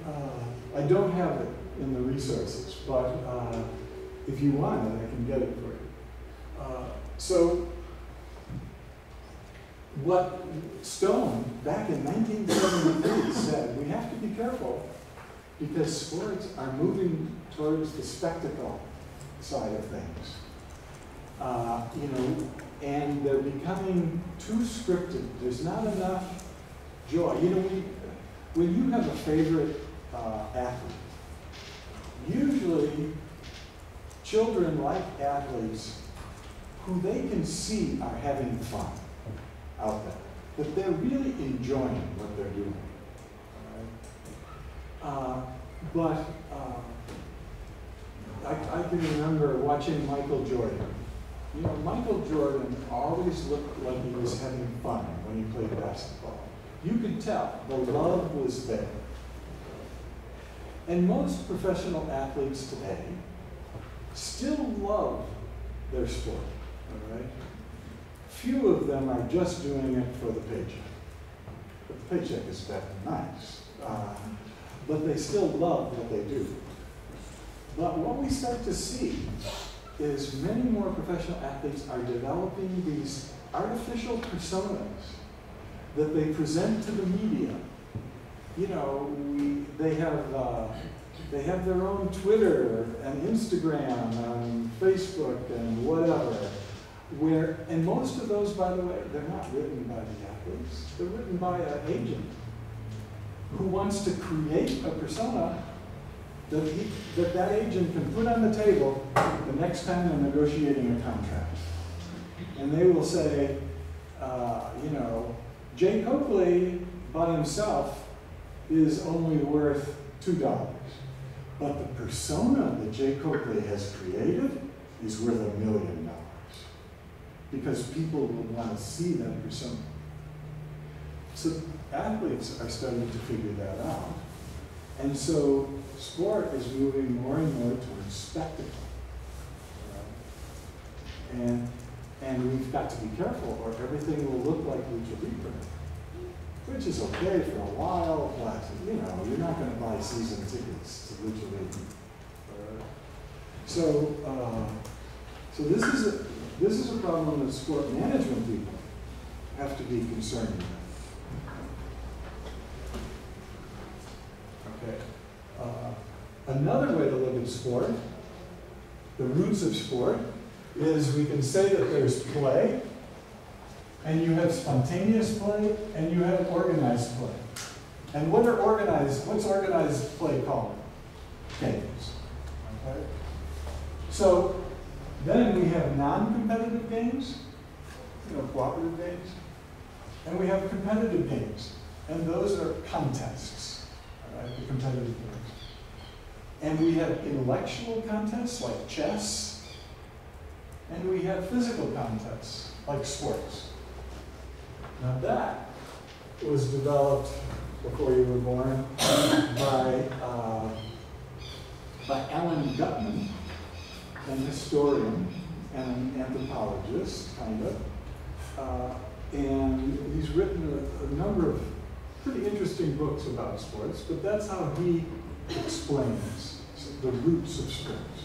I don't have it in the resources, but if you want it, I can get it for you. So what Stone, back in 1973, said, we have to be careful because sports are moving towards the spectacle side of things. And they're becoming too scripted. There's not enough joy. When you have a favorite athlete, usually children like athletes who they can see are having fun out there, that they're really enjoying what they're doing. But I can remember watching Michael Jordan. Michael Jordan always looked like he was having fun when he played basketball. You could tell the love was there. And most professional athletes today still love their sport, all right? Few of them are just doing it for the paycheck. But the paycheck is that nice. But they still love what they do. But what we start to see is many more professional athletes are developing these artificial personas that they present to the media. They have their own Twitter and Instagram and Facebook and whatever. And most of those, by the way, they're not written by the athletes. They're written by an agent who wants to create a persona that agent can put on the table the next time they're negotiating a contract. And they will say, Jay Coakley by himself is only worth $2. But the persona that Jay Coakley has created is worth $1 million. Because people will want to see that persona. So athletes are starting to figure that out. And so sport is moving more and more towards spectacle. Right? And we've got to be careful or everything will look like Lucha Libre, which is okay for a while, but you're not going to buy season tickets to Lucha Libre. So this is a problem that sport management people have to be concerned with. Okay. Another way to look at sport, the roots of sport, is we can say that there's play, and you have spontaneous play, and you have organized play. And what's organized play called? Games. Okay? So then we have non-competitive games, cooperative games, and we have competitive games, and those are contests, all right, the competitive games. And we have intellectual contests like chess, and we have physical contests like sports. Now that was developed before you were born by Alan Gutman, an historian and an anthropologist, kind of. And he's written a number of pretty interesting books about sports, but that's how he explains the roots of sports.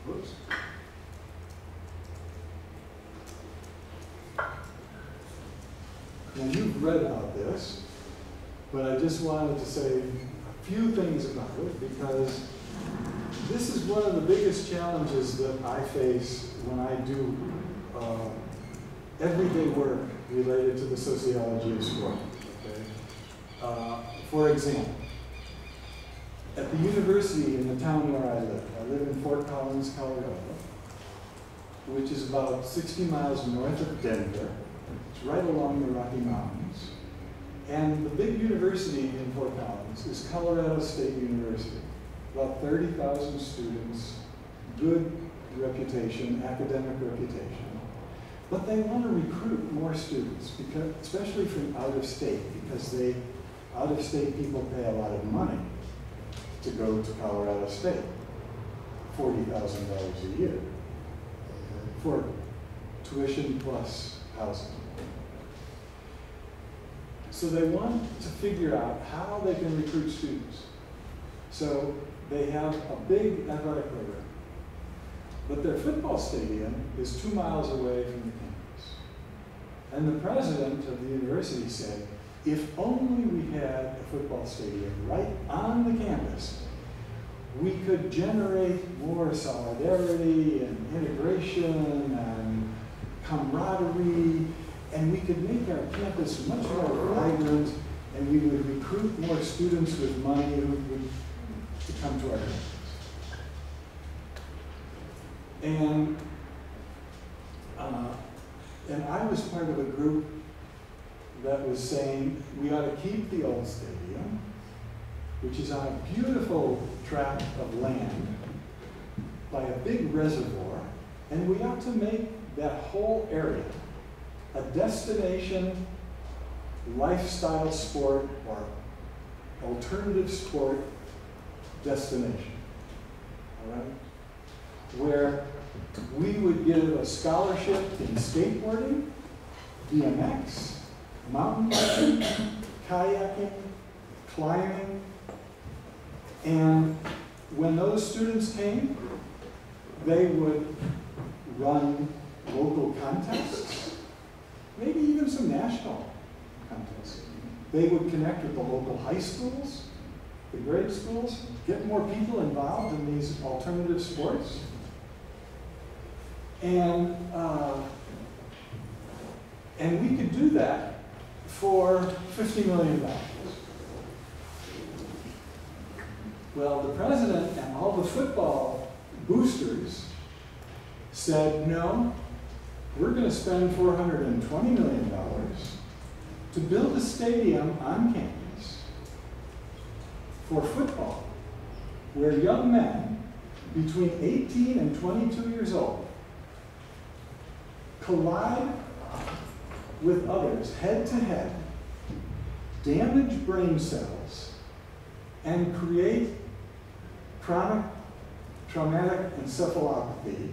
Whoops. Now you've read about this, but I just wanted to say a few things about it because this is one of the biggest challenges that I face when I do everyday work related to the sociology of sport. Okay? For example, at the university in the town where I live in Fort Collins, Colorado, which is about 60 miles north of Denver. It's right along the Rocky Mountains. And the big university in Fort Collins is Colorado State University. About 30,000 students, good reputation, academic reputation. But they want to recruit more students, because, especially from out of state, because out of state people pay a lot of money to go to Colorado State, $40,000 a year for tuition plus housing. So they want to figure out how they can recruit students. So they have a big athletic program. But their football stadium is 2 miles away from the campus. And the president of the university said, if only we had a football stadium right on the campus, we could generate more solidarity and integration and camaraderie, and we could make our campus much more vibrant, and we would recruit more students with money who would to come to our campus. And I was part of a group that was saying we ought to keep the old stadium, which is on a beautiful tract of land by a big reservoir, and we ought to make that whole area a destination lifestyle sport or alternative sport destination, all right? Where we would give a scholarship in skateboarding, BMX, mountain biking, kayaking, climbing, and when those students came, they would run local contests, maybe even some national contests. They would connect with the local high schools, the grade schools, get more people involved in these alternative sports. And we could do that for $50 million. Well, the president and all the football boosters said, no, we're going to spend $420 million to build a stadium on campus for football, where young men between 18 and 22 years old collide with others head to head, damage brain cells, and create chronic traumatic encephalopathy,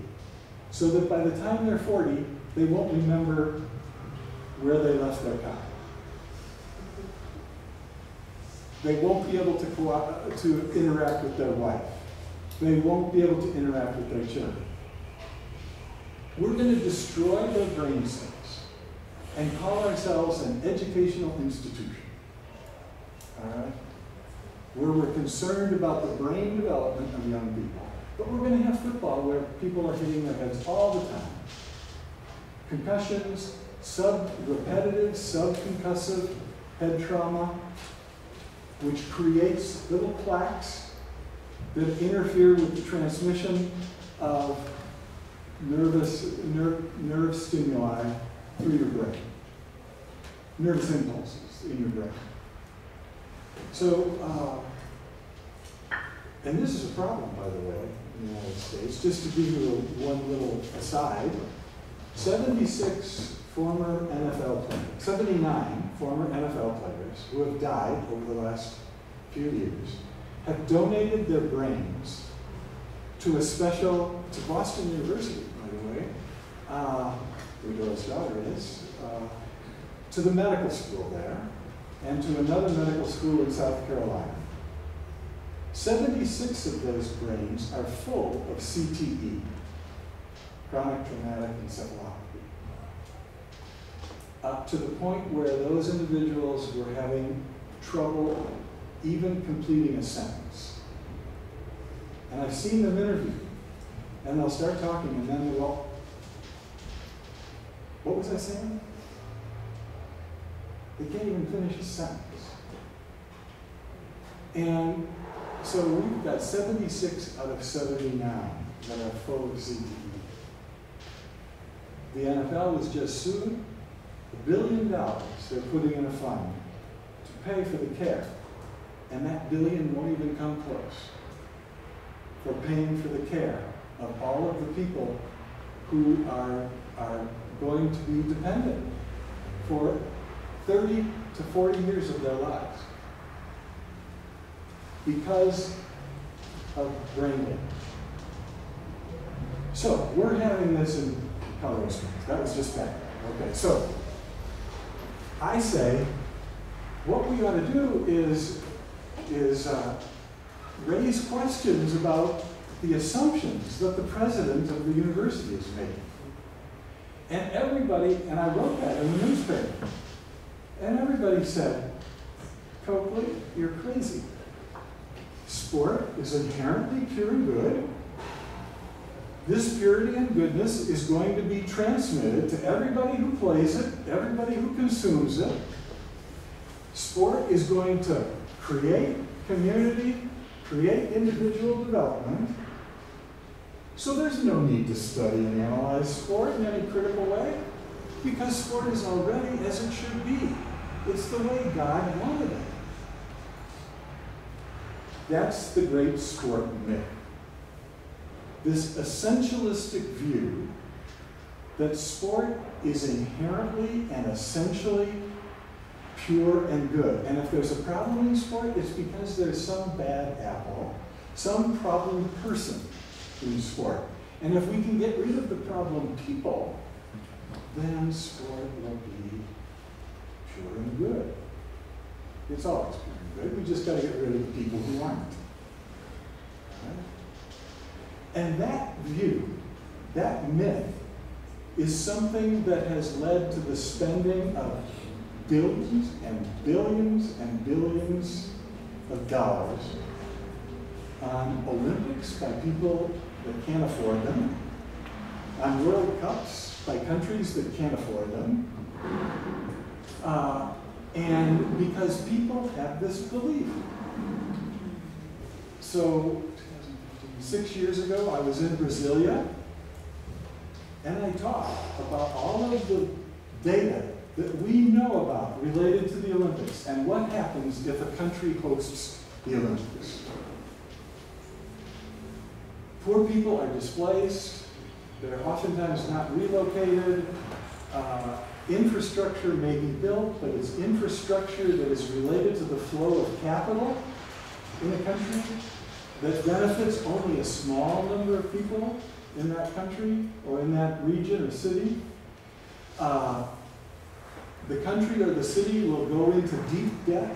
so that by the time they're 40, they won't remember where they left their car. They won't be able to interact with their wife. They won't be able to interact with their children. We're going to destroy their brain cells and call ourselves an educational institution, all right? Where we're concerned about the brain development of young people. But we're going to have football where people are hitting their heads all the time. Concussions, repetitive, subconcussive head trauma, which creates little plaques that interfere with the transmission of nerve stimuli through your brain, nervous impulses in your brain. So, and this is a problem, by the way, in the United States. Just to give you one little aside, 76 former NFL players, 79 former NFL players who have died over the last few years have donated their brains to to Boston University, by the way, where Dora's daughter is, to the medical school there, and to another medical school in South Carolina. 76 of those brains are full of CTE, chronic traumatic encephalopathy, up to the point where those individuals were having trouble even completing a sentence. And I've seen them interviewed, and they'll start talking, and then they'll all, what was I saying? They can't even finish a sentence. And so we've got 76 out of 79 that are full of CTE. The NFL was just sued. $1 billion they're putting in a fund to pay for the care. And that billion won't even come close for paying for the care of all of the people who are going to be dependent for 30 to 40 years of their lives because of brain damage. So we're having this in Colorado Springs. That was just that. Okay, so I say what we ought to do is raise questions about the assumptions that the president of the university is making. And everybody, and I wrote that in the newspaper, and everybody said, Coakley, you're crazy. Sport is inherently pure and good. This purity and goodness is going to be transmitted to everybody who plays it, everybody who consumes it. Sport is going to create community, create individual development. So there's no need to study and analyze sport in any critical way, because sport is already as it should be. It's the way God wanted it. That's the great sport myth. This essentialistic view that sport is inherently and essentially pure and good. And if there's a problem in sport, it's because there's some bad apple, some problem person in sport. And if we can get rid of the problem people, then sport will be pure and good. It's always pure and good. We just got to get rid of the people who aren't. Right? And that view, that myth, is something that has led to the spending of billions and billions and billions of dollars on Olympics by people that can't afford them, on World Cups by countries that can't afford them, and because people have this belief. So 6 years ago, I was in Brasilia, and I talked about all of the data that we know about related to the Olympics and what happens if a country hosts the Olympics. Poor people are displaced. They're oftentimes not relocated. Infrastructure may be built, but it's infrastructure that is related to the flow of capital in a country that benefits only a small number of people in that country or in that region or city. The country or the city will go into deep debt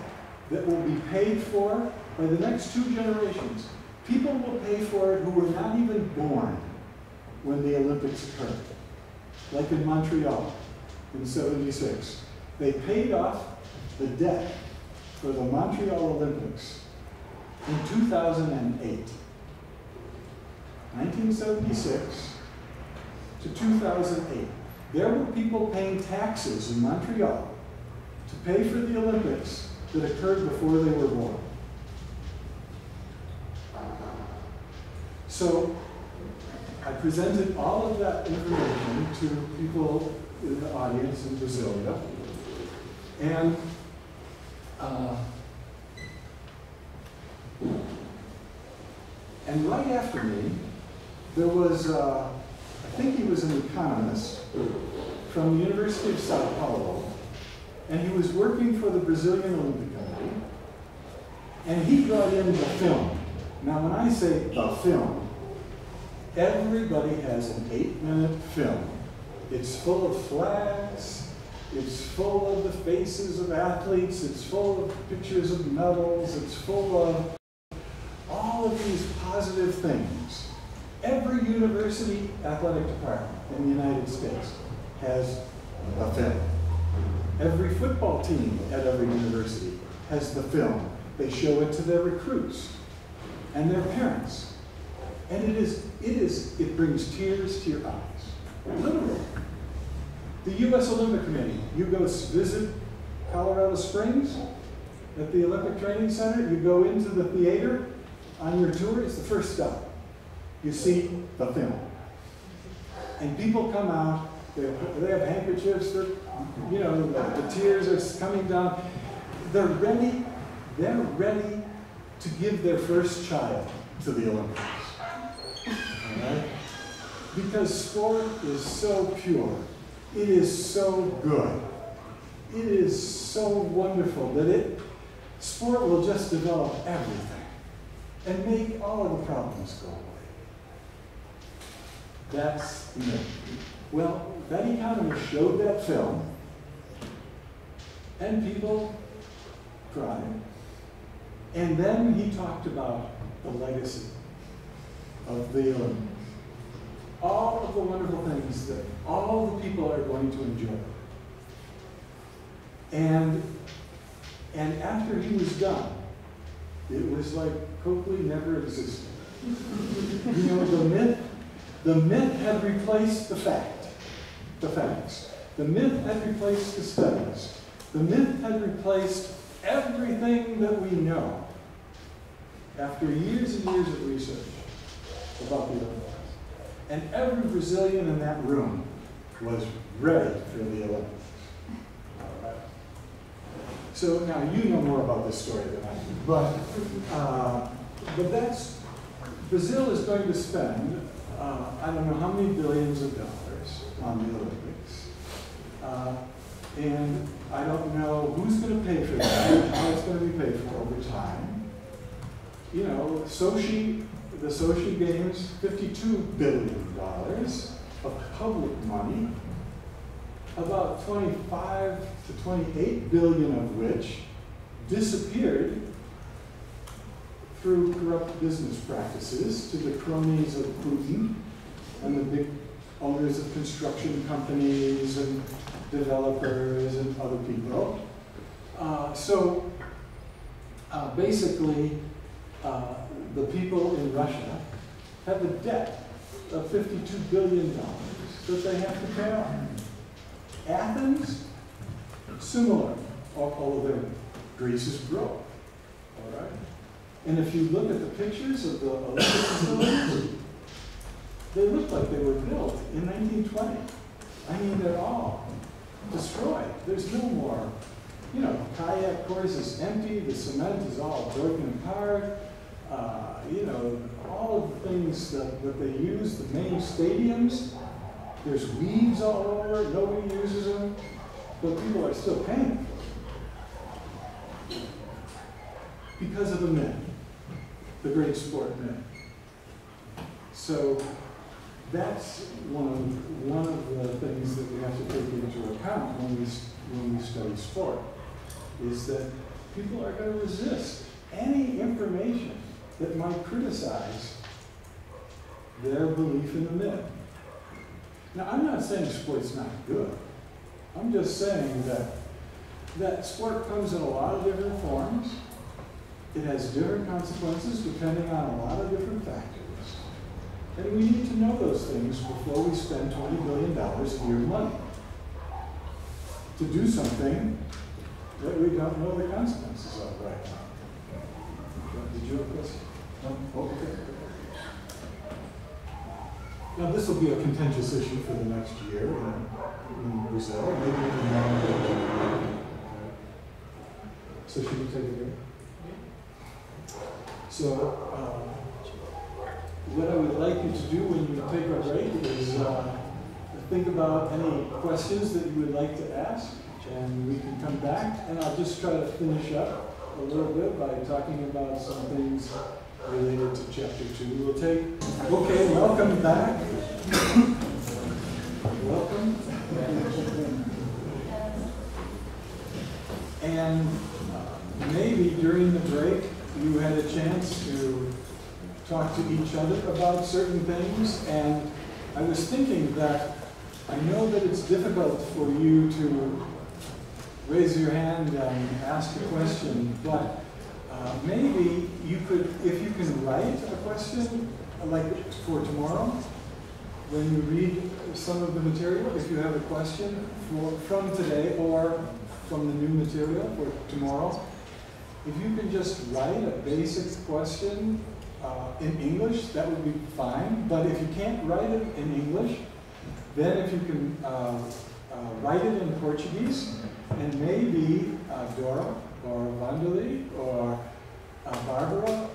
that will be paid for by the next 2 generations. People will pay for it who were not even born when the Olympics occurred, like in Montreal in '76. They paid off the debt for the Montreal Olympics in 2008. 1976 to 2008. There were people paying taxes in Montreal to pay for the Olympics that occurred before they were born. So I presented all of that information to people in the audience in Brasilia. And right after me, there was, I think he was an economist from the University of Sao Paulo, and he was working for the Brazilian Olympic Committee, and he brought in the film. Now, when I say the film, everybody has an 8-minute film. It's full of flags, it's full of the faces of athletes, it's full of pictures of medals, it's full of all of these positive things. Every university athletic department in the United States has a film. Every football team at every university has the film. They show it to their recruits and their parents. And it brings tears to your eyes, literally. The U.S. Olympic Committee, you go visit Colorado Springs at the Olympic Training Center, you go into the theater on your tour, it's the first stop. You see the film. And people come out, they have handkerchiefs, the tears are coming down. they're ready to give their first child to the Olympics. All right? Because sport is so pure. It is so good. It is so wonderful that sport will just develop everything and make all of the problems go away. That's me. Well, that economist showed that film, and people cried. And then he talked about the legacy of the Olympics. All of the wonderful things that all the people are going to enjoy. And after he was done, it was like Coakley never existed. You know, the myth had replaced the facts. The myth had replaced the studies. The myth had replaced everything that we know after years and years of research about the Olympics. And every Brazilian in that room was ready for the Olympics. All right. So now you know more about this story than I do, but that's, Brazil is going to spend, I don't know how many billions of dollars on the Olympics. And I don't know who's going to pay for that, how it's going to be paid for over time. You know, the Sochi Games, $52 billion of public money, about 25 to 28 billion of which disappeared through corrupt business practices to the cronies of Putin and the big owners of construction companies and developers and other people. Basically, the people in Russia have a debt of $52 billion that they have to pay off. Athens, similar, although Greece is broke. All right? And if you look at the pictures of the Olympic facilities, they look like they were built in 1920. I mean, they're all destroyed. There's no more, you know, kayak course is empty, the cement is all broken apart. You know, all of the things that they use, the main stadiums, there's weeds all over, nobody uses them, but people are still paying for them. Because of the myth, the great sport myth. So that's one of the things that we have to take into account when we study sport, is that people are going to resist any information that might criticize their belief in the myth. Now, I'm not saying sport's not good. I'm just saying that sport comes in a lot of different forms. It has different consequences depending on a lot of different factors. And we need to know those things before we spend $20 billion of your money to do something that we don't know the consequences of right now. Did you have a question? No? Oh, okay. Now, this will be a contentious issue for the next year in Brazil. Maybe even so should we take a break? So, what I would like you to do when you take a break is think about any questions that you would like to ask, and we can come back, and I'll just try to finish up a little bit by talking about some things related to Chapter 2. We'll take, okay, welcome back. Welcome. And maybe during the break, you had a chance to talk to each other about certain things, and I was thinking that I know that it's difficult for you to raise your hand and ask a question, but maybe you could, if you can write a question, like for tomorrow, when you read some of the material, if you have a question from today or from the new material for tomorrow, if you can just write a basic question in English, that would be fine. But if you can't write it in English, then if you can write it in Portuguese, and maybe Dora or Donnelly or Barbara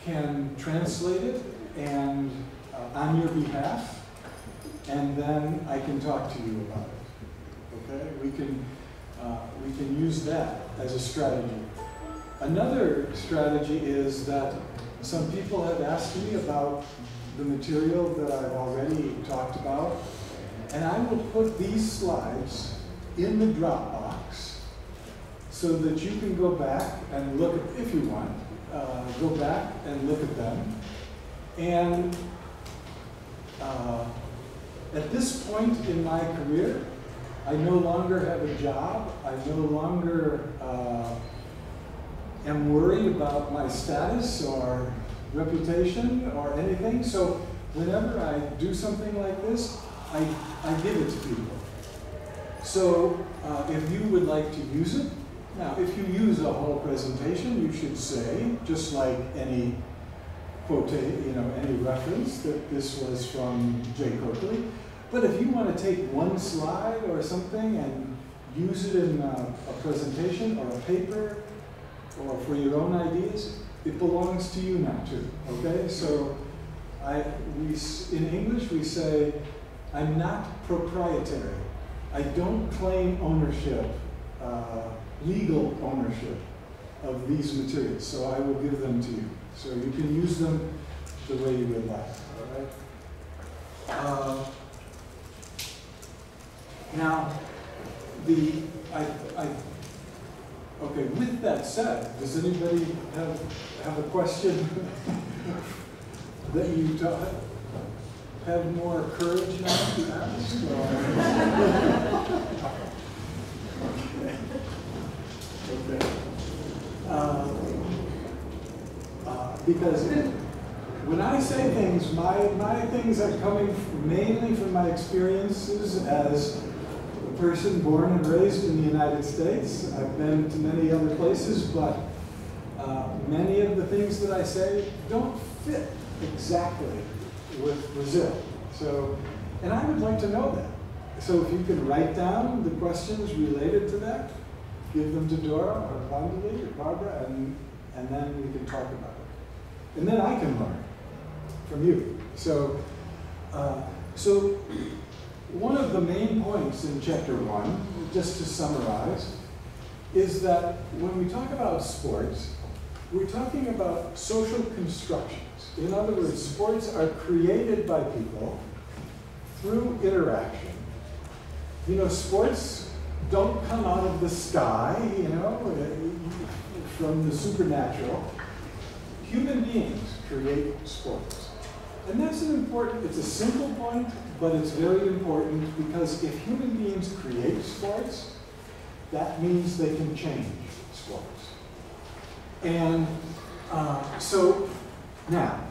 can translate it and on your behalf, and then I can talk to you about it. Okay, we can use that as a strategy. Another strategy is that some people have asked me about the material that I've already talked about, and I will put these slides in the Dropbox so that you can go back and look at, if you want, go back and look at them. And at this point in my career, I no longer have a job. I no longer am worried about my status or reputation or anything. So whenever I do something like this, I give it to people. So if you would like to use it, now if you use a whole presentation, you should say, just like any any reference, that this was from J. Coakley. But if you want to take one slide or something and use it in a presentation or a paper or for your own ideas, it belongs to you now too, okay? So in English we say, I'm not proprietary. I don't claim ownership, legal ownership of these materials, so I will give them to you. So you can use them the way you would like, all right? Now, okay, with that said, does anybody have a question that you have more courage now to ask? Okay. Because when I say things, my things are coming mainly from my experiences as a person born and raised in the United States. I've been to many other places, but many of the things that I say don't fit exactly with Brazil. So, and I would like to know that. So if you can write down the questions related to that, give them to Dora or Donnelly or Barbara, and then we can talk about it. And then I can learn from you. So, so one of the main points in Chapter 1, just to summarize, is that when we talk about sports, we're talking about social constructions. In other words, sports are created by people through interaction. You know, sports don't come out of the sky, you know, from the supernatural. Human beings create sports. And that's an important, it's a simple point, but it's very important because if human beings create sports, that means they can change sports. And so now,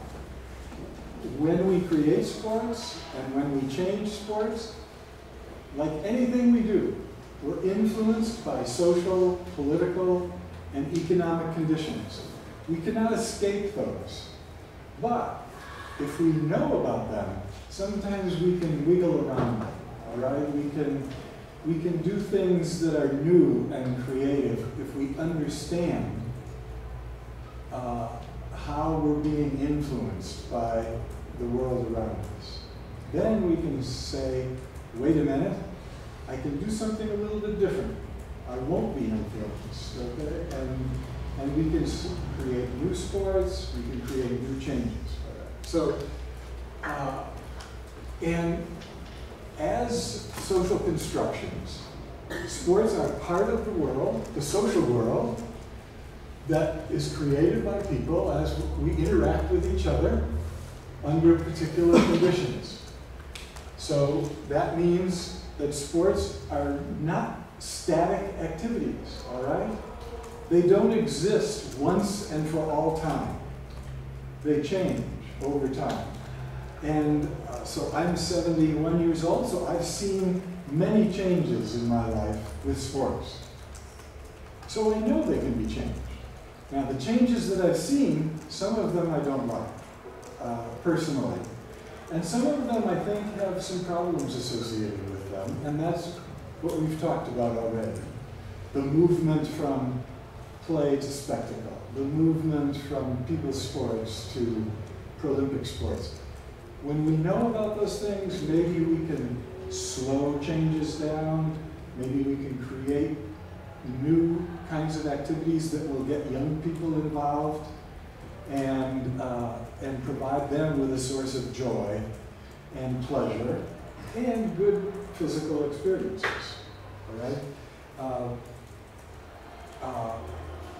when we create sports and when we change sports, like anything we do, we're influenced by social, political, and economic conditions. We cannot escape those. But if we know about them, sometimes we can wiggle around them, all right? We can do things that are new and creative if we understand how we're being influenced by the world around us. Then we can say, wait a minute, I can do something a little bit different. I won't be influenced, okay? And we can create new sports, we can create new changes. So, and as social constructions, sports are part of the world, the social world, that is created by people as we interact with each other under particular conditions. So that means that sports are not static activities, all right? They don't exist once and for all time. They change over time. And so I'm 71 years old, so I've seen many changes in my life with sports. So I know they can be changed. Now the changes that I've seen, some of them I don't like, personally. And some of them I think have some problems associated with them, and that's what we've talked about already. the movement from play to spectacle, the movement from people's sports to Paralympic sports. When we know about those things, maybe we can slow changes down, maybe we can create new kinds of activities that will get young people involved and provide them with a source of joy and pleasure and good physical experiences, all right?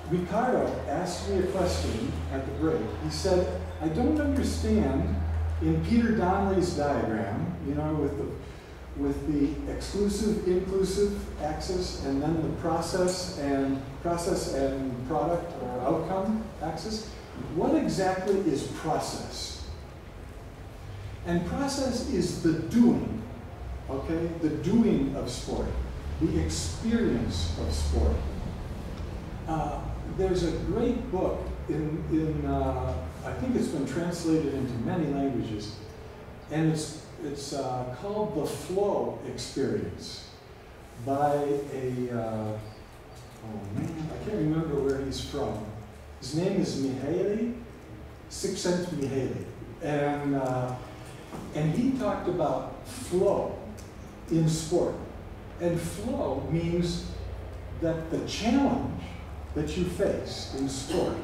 Ricardo asked me a question at the break. He said, I don't understand in Peter Donnelly's diagram, you know, with the exclusive, inclusive axis, and then the process and product or outcome axis. What exactly is process? And process is the doing, okay? The doing of sport, the experience of sport. There's a great book I think it's been translated into many languages, and it's called The Flow Experience by oh man, I can't remember where he's from. His name is Mihaly, Csikszentmihalyi, and he talked about flow in sport. And flow means that the challenge that you face in sport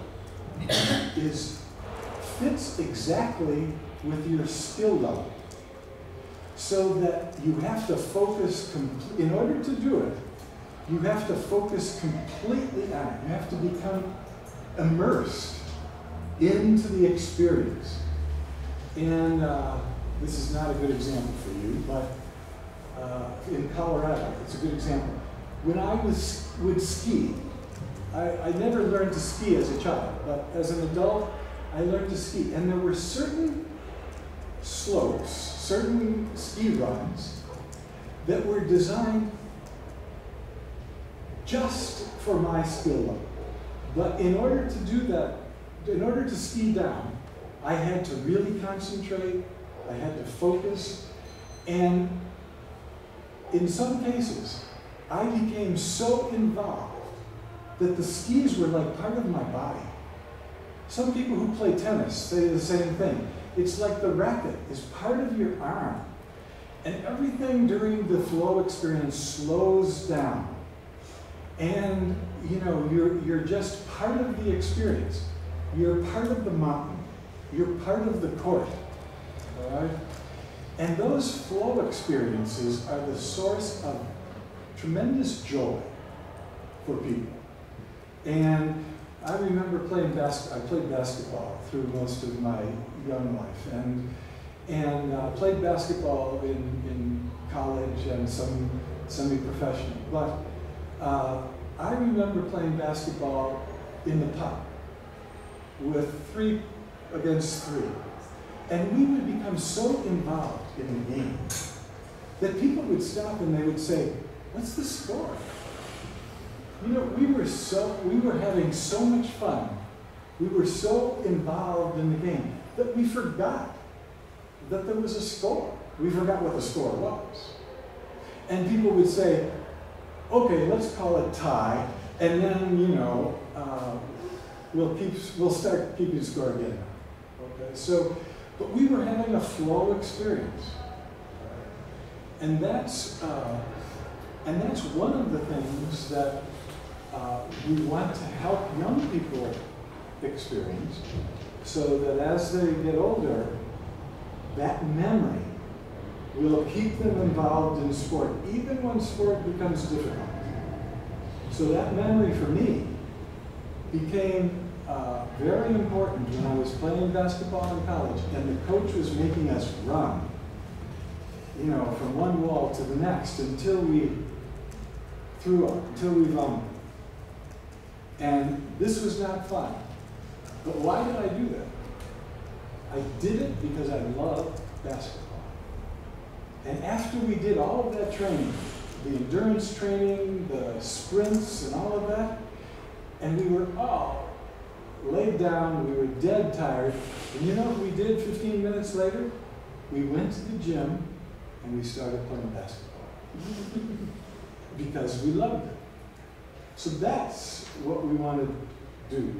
fits exactly with your skill level. So that you have to focus, in order to do it, you have to focus completely on it. You have to become immersed into the experience. And this is not a good example for you, but in Colorado, it's a good example. When I would ski, I never learned to ski as a child, but as an adult, I learned to ski. And there were certain slopes, certain ski runs that were designed just for my skill level. But in order to do that, in order to ski down, I had to really concentrate, I had to focus, and in some cases, I became so involved that the skis were like part of my body. Some people who play tennis say the same thing. It's like the racket is part of your arm. And everything during the flow experience slows down. And you know, you're just part of the experience. You're part of the mountain. You're part of the court. All right? And those flow experiences are the source of tremendous joy for people. And I remember playing basketball. I played basketball through most of my young life, and played basketball in college and some semi-professional. But I remember playing basketball in the park with 3 against 3, and we would become so involved in the game that people would stop and they would say, "What's the score?" You know, we were having so much fun. We were so involved in the game that we forgot that there was a score. We forgot what the score was. And people would say, okay, let's call it tie, and then, you know, we'll start keeping score again. Okay, so, but we were having a flow experience. And that's one of the things that we want to help young people experience, so that as they get older, that memory will keep them involved in sport, even when sport becomes difficult. So that memory for me became very important when I was playing basketball in college, and the coach was making us run, you know, from one wall to the next until we threw up, until we vomited. And this was not fun. But why did I do that? I did it because I love basketball. And after we did all of that training, the endurance training, the sprints, and all of that, and we were all laid down, we were dead tired, and you know what we did 15 minutes later? We went to the gym and we started playing basketball. Because we loved it. So that's what we want to do,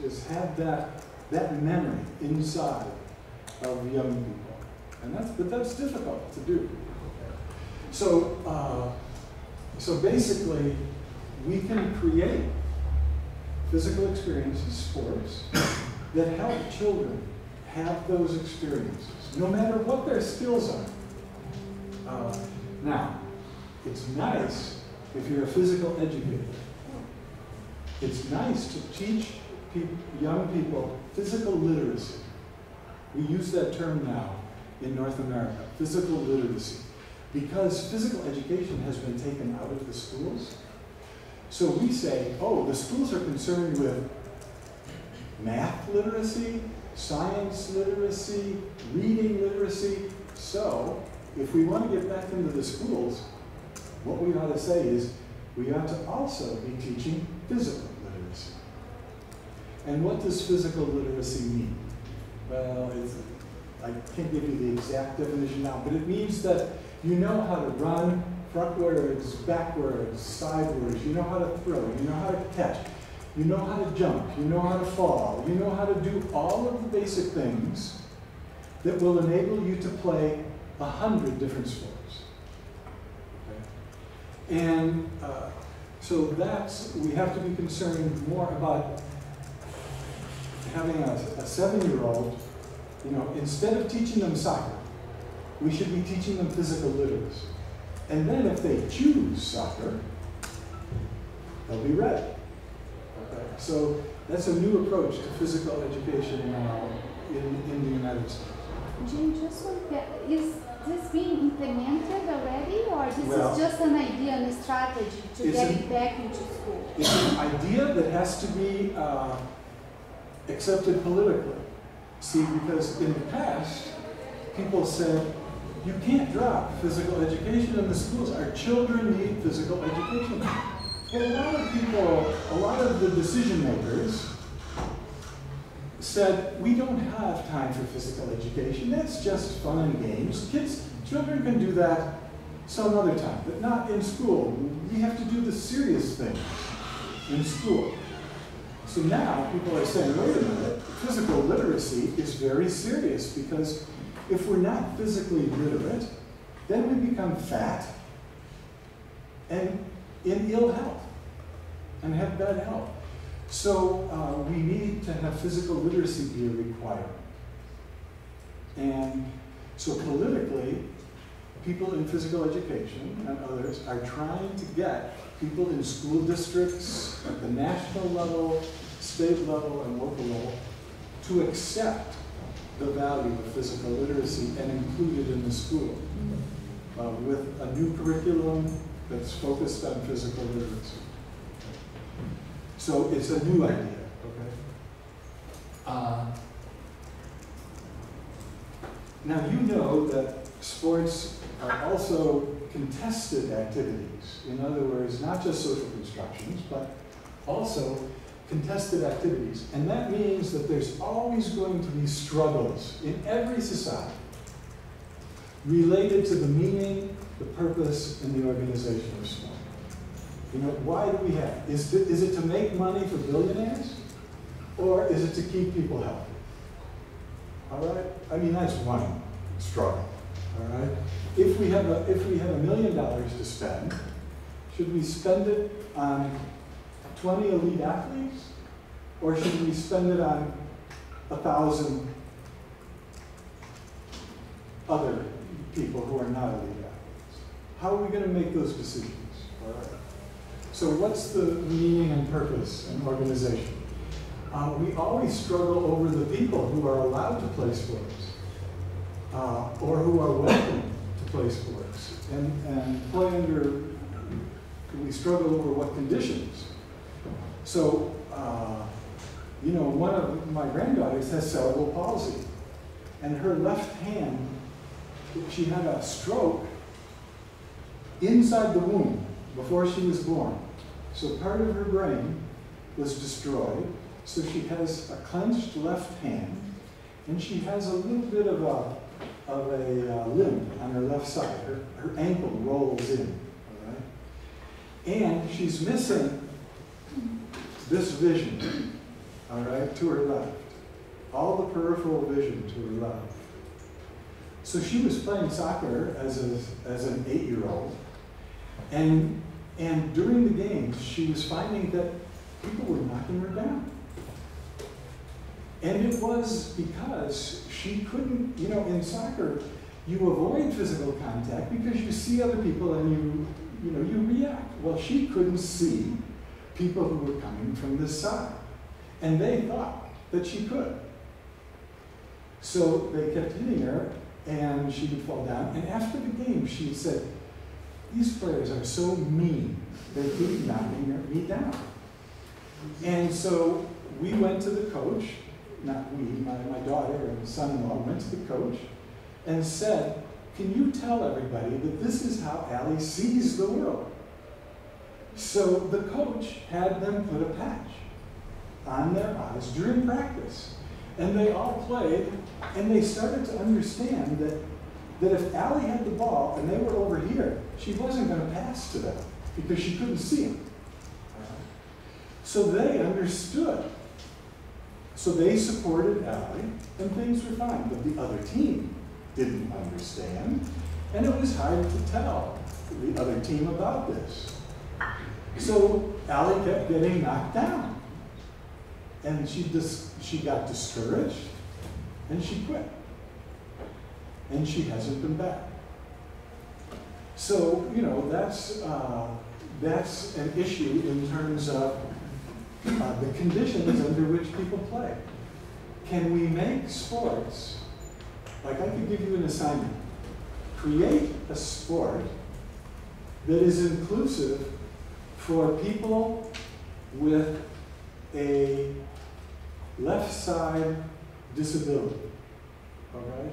is have that memory inside of young people. But that's difficult to do. So, so basically, we can create physical experiences, sports, that help children have those experiences, no matter what their skills are. Now, it's nice if you're a physical educator. It's nice to teach young people physical literacy. We use that term now in North America, physical literacy, because physical education has been taken out of the schools. So we say, oh, the schools are concerned with math literacy, science literacy, reading literacy. So if we want to get back into the schools, what we ought to say is we ought to also be teaching physical literacy. And what does physical literacy mean? Well, I can't give you the exact definition now, but it means that you know how to run frontwards, backwards, sideways, you know how to throw, you know how to catch, you know how to jump, you know how to fall, you know how to do all of the basic things that will enable you to play 100 different sports. Okay? And so we have to be concerned more about having a 7-year-old, you know, instead of teaching them soccer, we should be teaching them physical literacy. And then if they choose soccer, they'll be ready. Okay? So that's a new approach to physical education now in the United States. Jim, just one, is this being implemented already, or this is just an idea and a strategy to get it back into school? It's an idea that has to be accepted politically. See, because in the past, people said, you can't drop physical education in the schools. Our children need physical education. But a lot of people, a lot of the decision makers said, we don't have time for physical education. That's just fun and games. Children can do that some other time, but not in school. We have to do the serious things in school. So now people are saying, wait a minute, physical literacy is very serious, because if we're not physically literate, then we become fat and in ill health and have bad health. So we need to have physical literacy be a requirement. And so politically, people in physical education and others are trying to get people in school districts at the national level, state level, and local level to accept the value of physical literacy and include it in the school with a new curriculum that's focused on physical literacy. So it's a new idea, okay? Now you know that sports are also contested activities. In other words, not just social constructions, but also contested activities. And that means that there's always going to be struggles in every society related to the meaning, the purpose, and the organization of sport. You know, why do we have? Is it to make money for billionaires? Or is it to keep people healthy? All right? I mean, that's one struggle. All right? If we have $1 million to spend, should we spend it on 20 elite athletes, or should we spend it on 1,000 other people who are not elite athletes? How are we going to make those decisions? All right. So what's the meaning and purpose and organization? We always struggle over the people who are allowed to play sports, or who are welcome to play sports, and play under, we struggle over what conditions. So, you know, one of my granddaughters has cerebral palsy, and her left hand, she had a stroke inside the womb before she was born. So part of her brain was destroyed, so she has a clenched left hand, and she has a little bit of a limp on her left side. Her ankle rolls in, all right? And she's missing this vision, all right, to her left. All the peripheral vision to her left. So she was playing soccer as an 8-year-old, and during the games, she was finding that people were knocking her down. And it was because she couldn't, you know, in soccer, you avoid physical contact because you see other people and you react. Well, she couldn't see people who were coming from this side. And they thought that she could. So they kept hitting her, and she would fall down. And after the game, she said, "These players are so mean. They keep knocking me down." And so we went to the coach, not we, my daughter and son-in-law went to the coach and said, "Can you tell everybody that this is how Allie sees the world?" So the coach had them put a patch on their eyes during practice. And they all played, and they started to understand that if Allie had the ball and they were over here, she wasn't going to pass to them because she couldn't see them. So they understood. So they supported Allie, and things were fine. But the other team didn't understand, and it was hard to tell the other team about this. So Allie kept getting knocked down. And she got discouraged, and she quit. And she hasn't been back. So, you know, that's an issue in terms of the conditions under which people play. Can we make sports, like I could give you an assignment, create a sport that is inclusive for people with a left side disability, all right?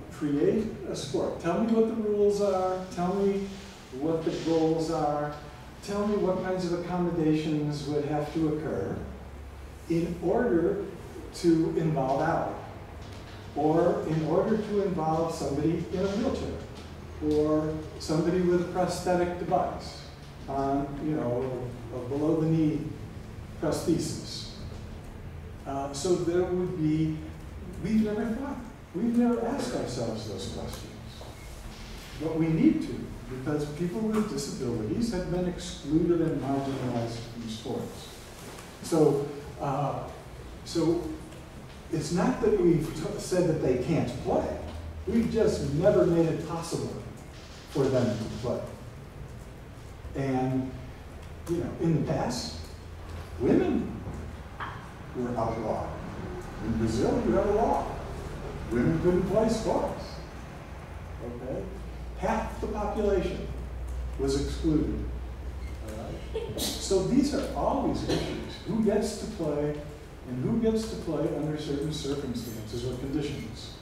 Create a sport. Tell me what the rules are. Tell me what the goals are. Tell me what kinds of accommodations would have to occur in order to involve Allie, or in order to involve somebody in a wheelchair, or somebody with a prosthetic device on, you know, a below-the-knee prosthesis. So there would be, we've never asked ourselves those questions. But we need to, because people with disabilities have been excluded and marginalized from sports. So, it's not that we've said that they can't play. We've just never made it possible for them to play. And, you know, in the past, women were outlawed. In Brazil, you have a law. Women couldn't play sports. Okay? Half the population was excluded. All right? So these are always issues. Who gets to play, and who gets to play under certain circumstances or conditions.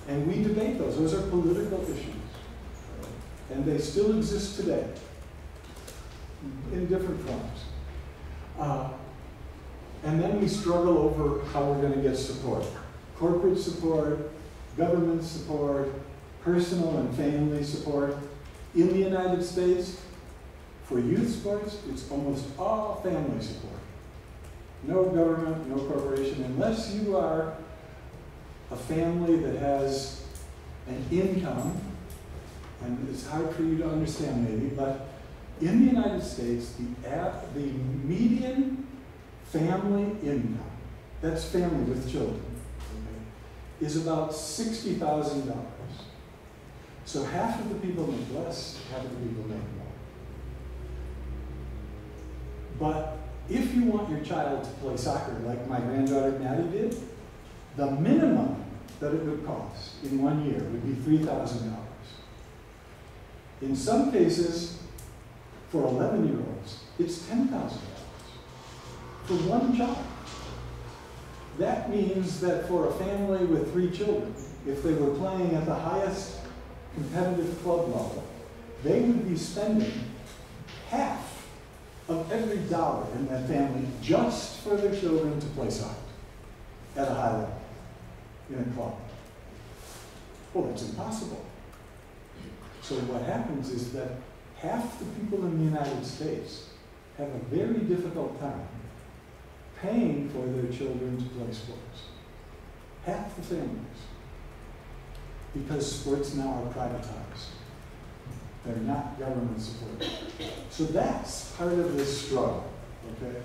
And we debate those. Those are political issues. And they still exist today in different forms. And then we struggle over how we're going to get support. Corporate support, government support, personal and family support. In the United States, for youth sports, it's almost all family support. No government, no corporation, unless you are a family that has an income, and it's hard for you to understand maybe, but in the United States, the median family income, that's family with children, okay, is about $60,000. So half of the people make less, half of the people make more. But if you want your child to play soccer like my granddaughter Maddie did, the minimum that it would cost in 1 year would be $3,000. In some cases, for 11-year-olds, it's $10,000 for one child. That means that for a family with 3 children, if they were playing at the highest competitive club level, they would be spending half of every dollar in that family just for their children to play soccer at a high level in a club. Well, that's impossible. So what happens is that half the people in the United States have a very difficult time paying for their children to play sports. Half the families. Because sports now are privatized. They're not government supported. So that's part of this struggle, okay?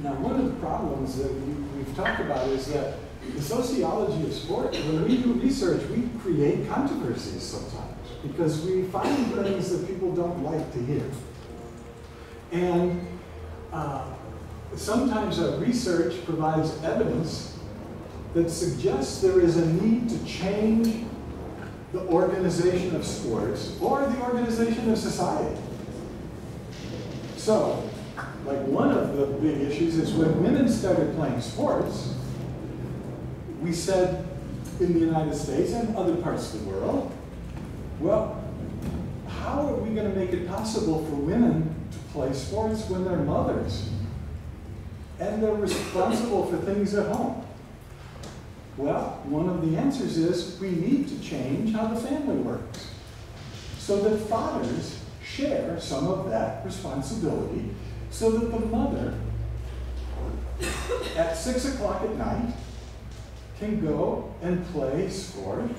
Now, one of the problems that we've talked about is that the sociology of sport, when we do research, we create controversies sometimes because we find things that people don't like to hear. And sometimes our research provides evidence that suggests there is a need to change the organization of sports or the organization of society. So, like one of the big issues is when women started playing sports, we said in the United States and other parts of the world, well, how are we going to make it possible for women to play sports when they're mothers and they're responsible for things at home? Well, one of the answers is we need to change how the family works so that fathers share some of that responsibility so that the mother at 6 o'clock at night can go and play sport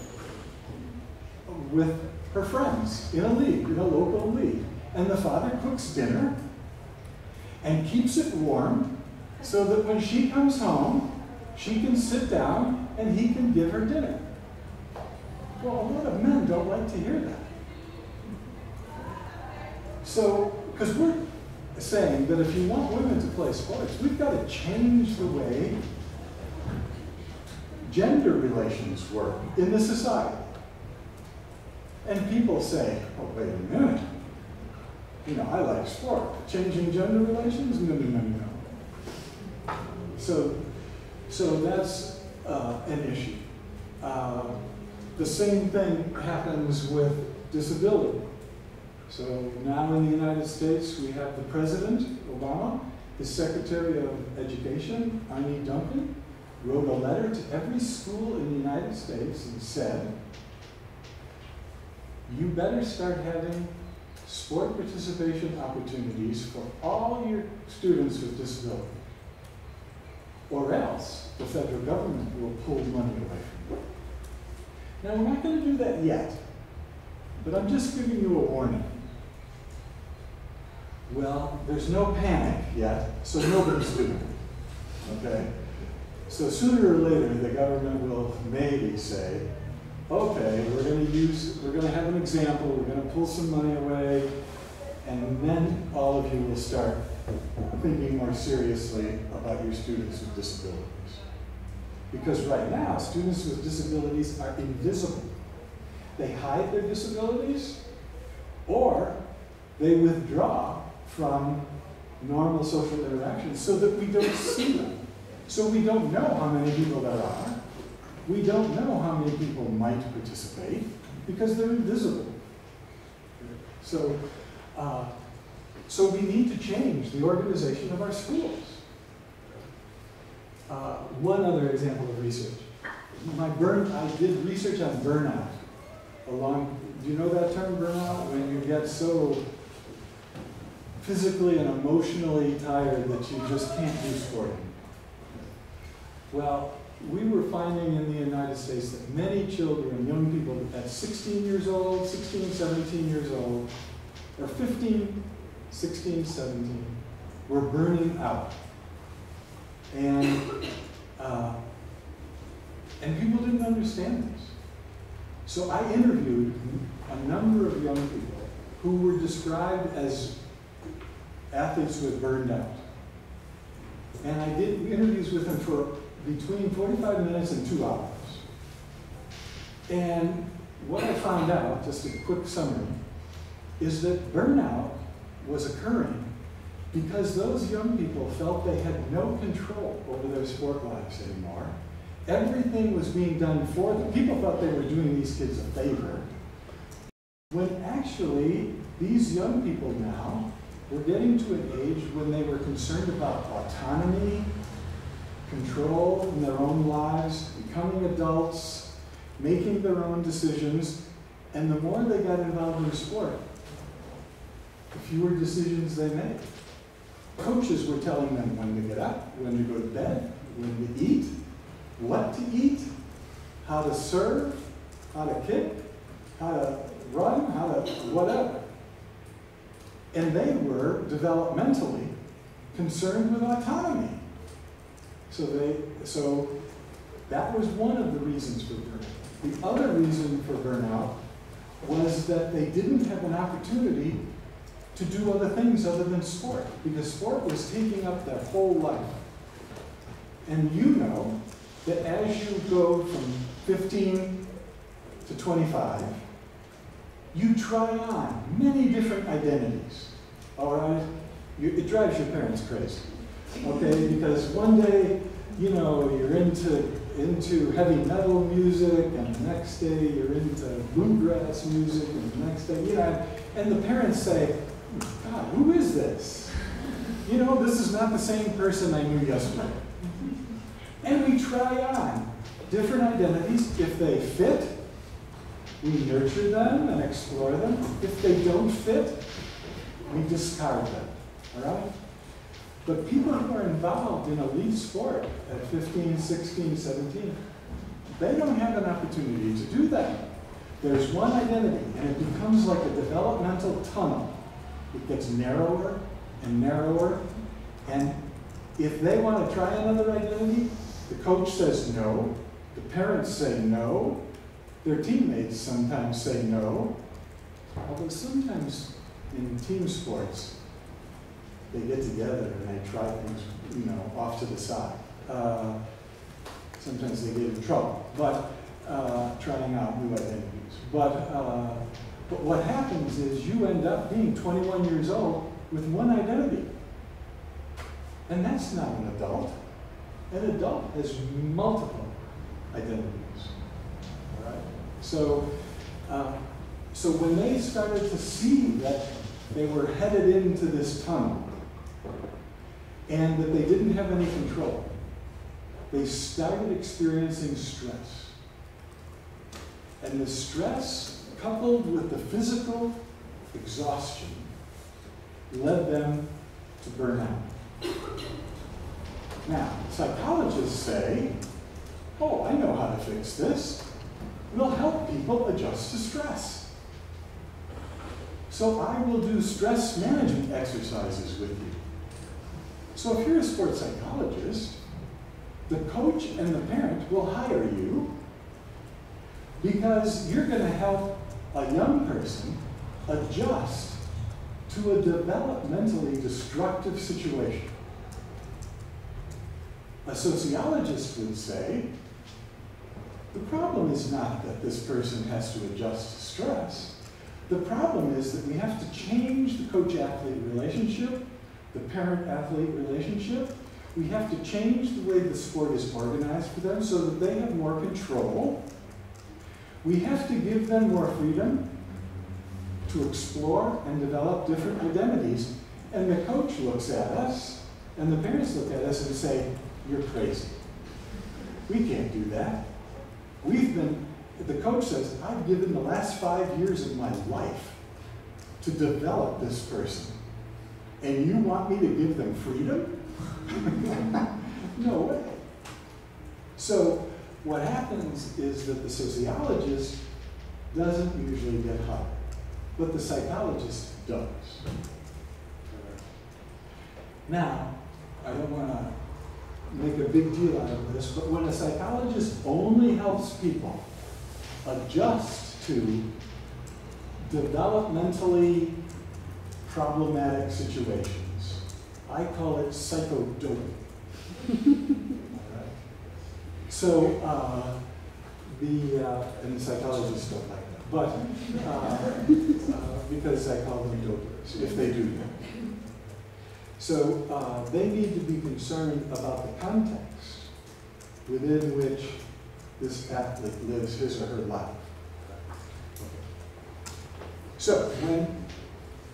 with her friends in a league, in a local league. And the father cooks dinner and keeps it warm so that when she comes home, she can sit down and he can give her dinner. Well, a lot of men don't like to hear that. So, because we're saying that if you want women to play sports, we've got to change the way gender relations work in the society. And people say, oh, wait a minute. You know, I like sport. Changing gender relations? No, no, no, no. So that's an issue. The same thing happens with disability. So now in the United States, we have the President, Obama, his Secretary of Education, Arne Duncan, wrote a letter to every school in the United States and said, you better start having sport participation opportunities for all your students with disability, or else the federal government will pull money away from you. Now, we're not going to do that yet, but I'm just giving you a warning. Well, there's no panic yet, so nobody's doing it, okay? So sooner or later, the government will maybe say, okay, we're going to have an example, we're going to pull some money away, and then all of you will start thinking more seriously about your students with disabilities. Because right now, students with disabilities are invisible. They hide their disabilities, or they withdraw from normal social interactions so that we don't see them. So we don't know how many people there are. We don't know how many people might participate because they're invisible. So, so we need to change the organization of our schools. One other example of research. I did research on burnout. Do you know that term, burnout? When you get so physically and emotionally tired that you just can't do sport anymore. Well, we were finding in the United States that many children, young people at 16 years old, 16, 17 years old, or 15, 16, 17, were burning out. And people didn't understand this. So I interviewed a number of young people who were described as athletes who had burned out. And I did interviews with them for between 45 minutes and 2 hours. And what I found out, just a quick summary, is that burnout was occurring because those young people felt they had no control over their sport lives anymore. Everything was being done for them. People thought they were doing these kids a favor, when actually these young people now were getting to an age when they were concerned about autonomy, control in their own lives, becoming adults, making their own decisions, And the more they got involved in sport, the fewer decisions they made. Coaches were telling them when to get up, when to go to bed, when to eat, what to eat, how to serve, how to kick, how to run, how to whatever. And they were developmentally concerned with autonomy. So that was one of the reasons for burnout. The other reason for burnout was that they didn't have an opportunity to do other things other than sport, because sport was taking up their whole life. And you know that as you go from 15 to 25, you try on many different identities, all right? It drives your parents crazy, okay? Because one day, you know, you're into heavy metal music, and the next day you're into bluegrass music, and the next day, you know, and the parents say, God, who is this? You know, this is not the same person I knew yesterday. And we try on different identities. If they fit, we nurture them and explore them. If they don't fit, we discard them, all right? But people who are involved in elite sport at 15, 16, 17, they don't have an opportunity to do that. There's one identity, and it becomes like a developmental tunnel. It gets narrower and narrower, and if they want to try another identity, the coach says no, the parents say no, their teammates sometimes say no, although sometimes in team sports, they get together and they try things, you know, off to the side. Sometimes they get in trouble, but trying out new identities. But what happens is you end up being 21 years old with one identity. And that's not an adult. An adult has multiple identities. All right? So when they started to see that they were headed into this tunnel and that they didn't have any control, they started experiencing stress. And the stress, coupled with the physical exhaustion, led them to burnout. Now, psychologists say, oh, I know how to fix this. We'll help people adjust to stress. So I will do stress management exercises with you. So if you're a sports psychologist, the coach and the parent will hire you because you're going to help a young person adjust to a developmentally destructive situation. A sociologist would say, the problem is not that this person has to adjust to stress. The problem is that we have to change the coach-athlete relationship, the parent-athlete relationship. We have to change the way the sport is organized for them so that they have more control. We have to give them more freedom to explore and develop different identities. And the coach looks at us, and the parents look at us and say, you're crazy. We can't do that. The coach says, I've given the last 5 years of my life to develop this person. And you want me to give them freedom? No way. So what happens is that the sociologist doesn't usually get hired, but the psychologist does. Now, I don't want to make a big deal out of this, but when a psychologist only helps people adjust to developmentally problematic situations, I call it psychodoping. Right? So, and the psychologists don't like that, but because I call them dopers, if they do that. So they need to be concerned about the context within which this athlete lives his or her life. So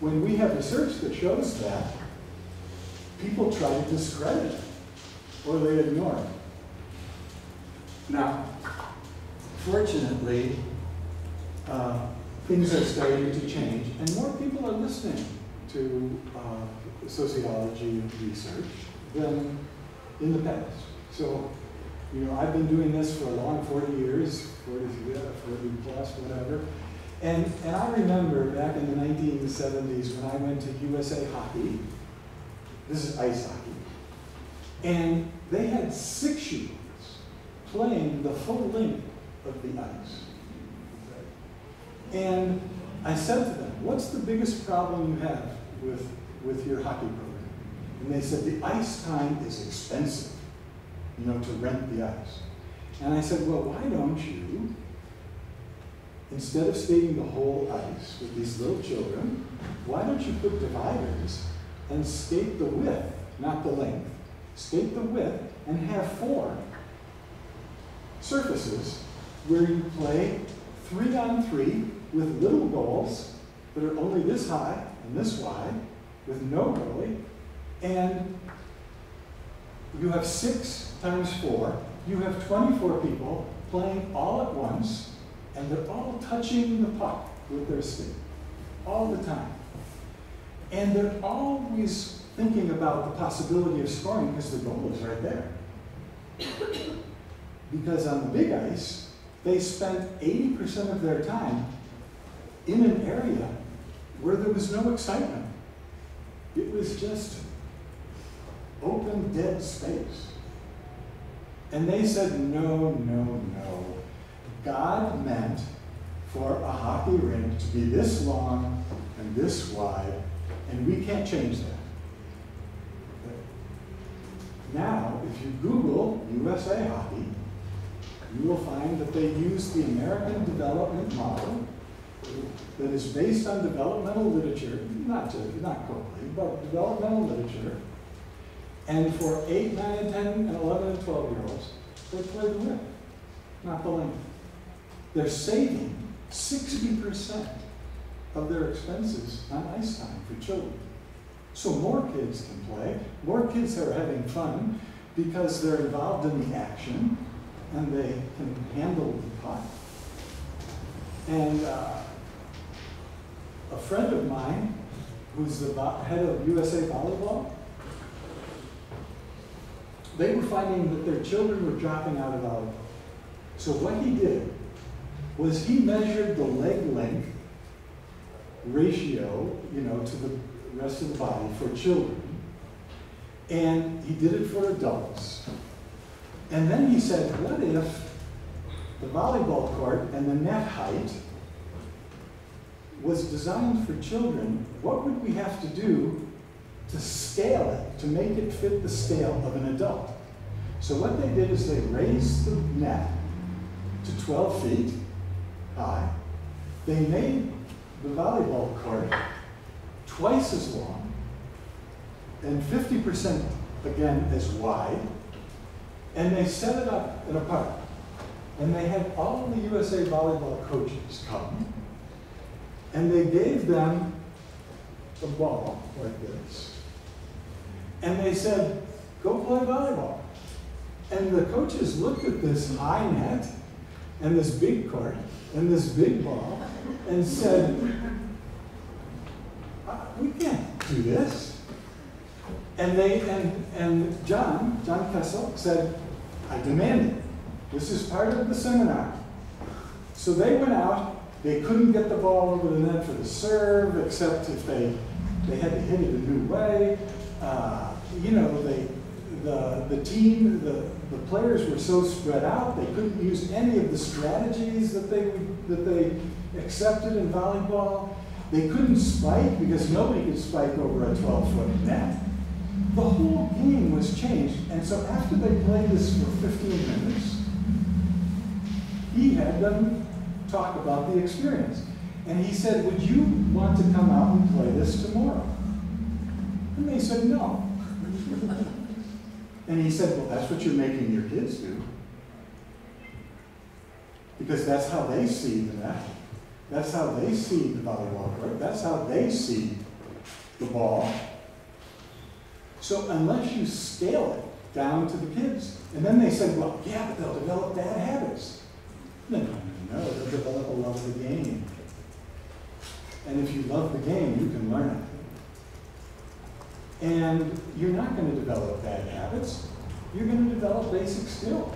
when we have research that shows that, people try to discredit it or they ignore it. Now, fortunately, things are starting to change, and more people are listening to sociology research than in the past. So, you know, I've been doing this for a long 40 years, 40 plus, whatever. And I remember back in the 1970s when I went to USA Hockey. This is ice hockey. And they had 6-year-olds playing the full length of the ice. And I said to them, what's the biggest problem you have with your hockey program? And they said, the ice time is expensive, you know, to rent the ice. And I said, well, why don't you, instead of skating the whole ice with these little children, why don't you put dividers and skate the width, not the length, skate the width and have 4 surfaces where you play 3-on-3 with little goals that are only this high and this wide with no goalie, and you have 6 times 4, you have 24 people playing all at once, and they're all touching the puck with their stick all the time. And they're always thinking about the possibility of scoring because the goal is right there. Because on the big ice, they spent 80% of their time in an area where there was no excitement. It was just open, dead space. And they said, no, no, no. God meant for a hockey rink to be this long and this wide, and we can't change that. Now, if you Google USA Hockey, you will find that they use the American development model that is based on developmental literature, not Coakley, but developmental literature. And for 8, 9, and 10, and 11, and 12-year-olds, they play the width, not the length. They're saving 60% of their expenses on ice time for children. So more kids can play, more kids are having fun because they're involved in the action and they can handle the puck. And a friend of mine, who's the head of USA Volleyball, they were finding that their children were dropping out of volleyball. So what he did was he measured the leg length ratio, you know, to the rest of the body for children, and he did it for adults. And then he said, what if the volleyball court and the net height was designed for children? What would we have to do to scale it, to make it fit the scale of an adult? So what they did is they raised the net to 12 feet high. They made the volleyball court twice as long and 50% again as wide, and they set it up in a park. And they had all the USA Volleyball coaches come, and they gave them a ball like this. And they said, go play volleyball. And the coaches looked at this high net and this big court and this big ball and said, we can't do this. And John Kessel said, I demand it. This is part of the seminar. So they went out. They couldn't get the ball over the net for the serve, except if they had to hit it a new way. You know, the players were so spread out, they couldn't use any of the strategies that they accepted in volleyball. They couldn't spike because nobody could spike over a 12-foot net. The whole game was changed, and so after they played this for 15 minutes, he had them talk about the experience. And he said, would you want to come out and play this tomorrow? And they said, no. And he said, well, that's what you're making your kids do. Because that's how they see the net. That's how they see the volleyball court. That's how they see the ball. So unless you scale it down to the kids. And then they said, well, yeah, but they'll develop bad habits. No, they'll develop a love of the game. And if you love the game, you can learn it. And you're not going to develop bad habits. You're going to develop basic skills.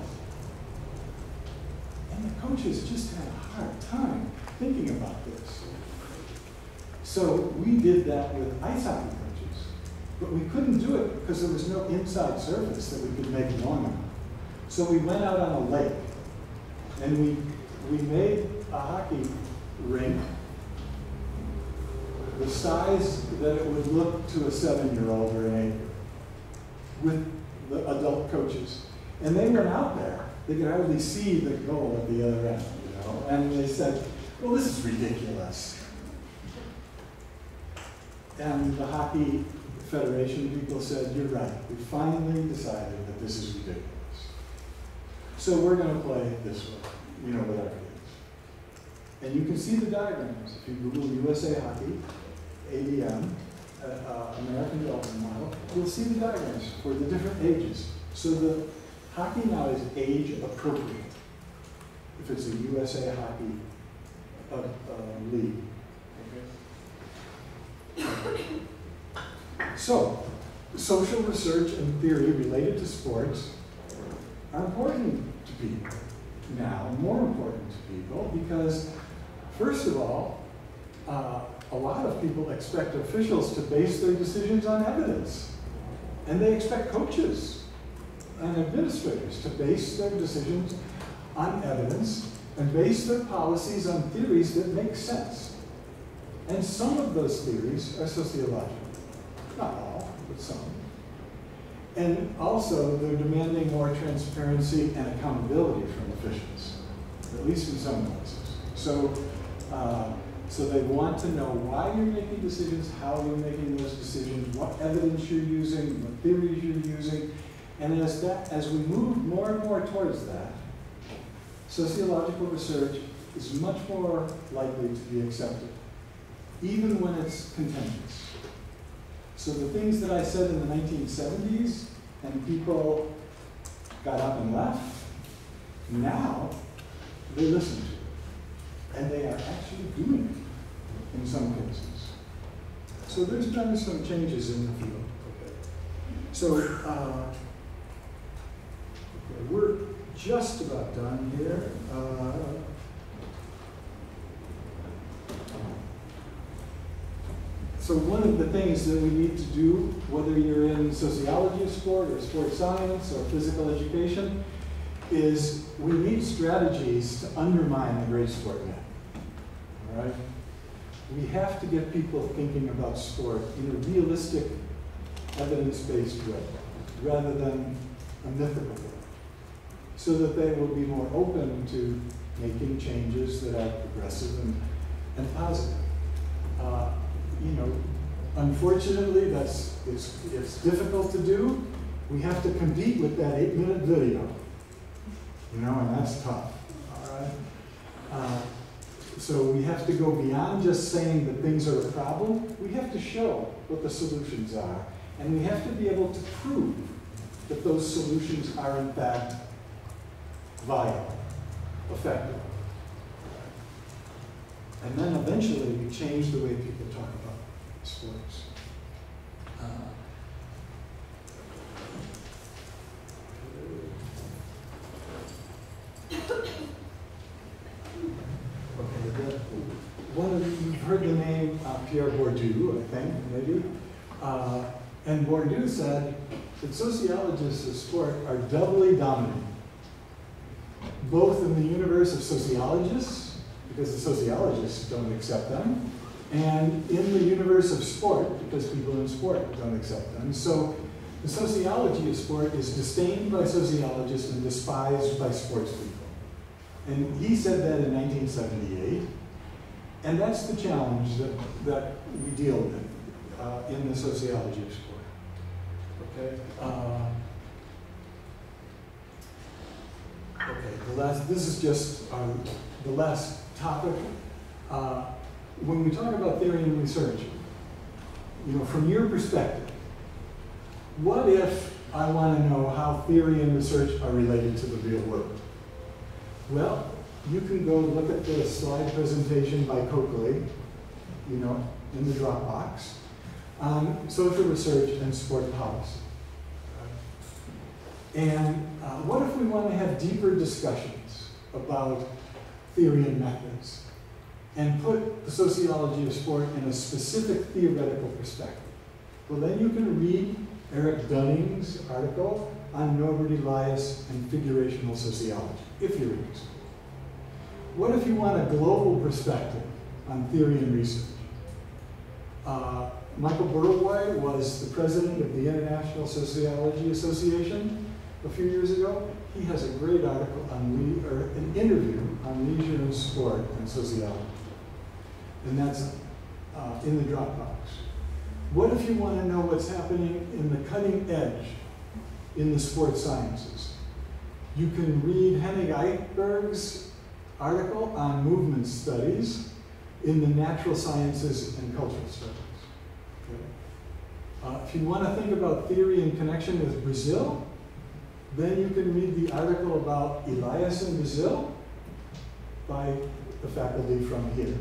And the coaches just had a hard time thinking about this. So we did that with ice hockey coaches. But we couldn't do it because there was no inside surface that we could make long enough. So we went out on a lake. And we made a hockey rink the size that it would look to a 7-year-old or an 8-year-old with the adult coaches. And they went out there. They could hardly see the goal at the other end, you know? And they said, well, this is ridiculous. And the Hockey Federation people said, you're right. We finally decided that this is ridiculous. So we're going to play this way, you know, with our kids. And you can see the diagrams. If you Google USA Hockey, ADM, American Development Model, you'll see the diagrams for the different ages. So the hockey now is age appropriate, if it's a USA Hockey league. Okay. So, social research and theory related to sports are important to people now, more important to people, because first of all, a lot of people expect officials to base their decisions on evidence. And they expect coaches and administrators to base their decisions on evidence and base their policies on theories that make sense. And some of those theories are sociological. Not all, but some. And also, they're demanding more transparency and accountability from officials, at least in some places. So they want to know why you're making decisions, how you're making those decisions, what evidence you're using, what theories you're using. And as we move more and more towards that, sociological research is much more likely to be accepted, even when it's contentious. So the things that I said in the 1970s, and people got up and left, now they listen to it. And they are actually doing it in some cases. So there's been some changes in the field. Okay. So we're just about done here. So one of the things that we need to do, whether you're in sociology of sport or sports science or physical education, is we need strategies to undermine the gray sport net. All right? We have to get people thinking about sport in a realistic, evidence-based way, rather than a mythical way, so that they will be more open to making changes that are progressive and positive. You know, unfortunately, it's difficult to do. We have to compete with that 8-minute video, you know, and that's tough. All right. So we have to go beyond just saying that things are a problem. We have to show what the solutions are, and we have to be able to prove that those solutions are in fact viable, effective. And then eventually we change the way people talk about sports. You've heard the name Pierre Bourdieu, I think, maybe. And Bourdieu said that sociologists of sport are doubly dominant, both in the universe of sociologists, because the sociologists don't accept them, and in the universe of sport, because people in sport don't accept them. So the sociology of sport is disdained by sociologists and despised by sports people. And he said that in 1978. And that's the challenge that we deal with in the sociology of sport. Okay. This is just the last topic. When we talk about theory and research, you know, from your perspective, what if I want to know how theory and research are related to the real world? Well, you can go look at the slide presentation by Coakley you know, in the Dropbox, on social research and sport policy. And what if we want to have deeper discussions about theory and methods and put the sociology of sport in a specific theoretical perspective? Well, then you can read Eric Dunning's article on Norbert Elias and figurational sociology, if you're interested. What if you want a global perspective on theory and research? Michael Burawoy was the president of the International Sociology Association a few years ago. He has a great article on an interview on leisure and sport and sociology. And that's in the Dropbox. What if you want to know what's happening in the cutting edge in the sports sciences? You can read Henning Eichberg's article on movement studies in the natural sciences and cultural studies. Okay. If you want to think about theory in connection with Brazil, then you can read the article about Elias in Brazil by the faculty from here,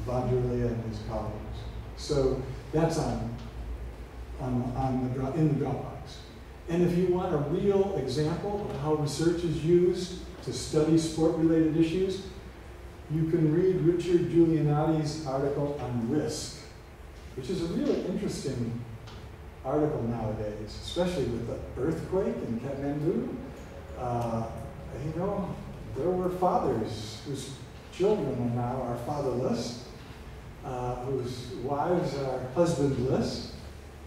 Vanderlei and his colleagues. So that's in the Dropbox. And if you want a real example of how research is used to study sport-related issues, you can read Richard Giulianotti's article on risk, which is a really interesting article nowadays, especially with the earthquake in Kathmandu. You know, there were fathers whose children now are fatherless, whose wives are husbandless,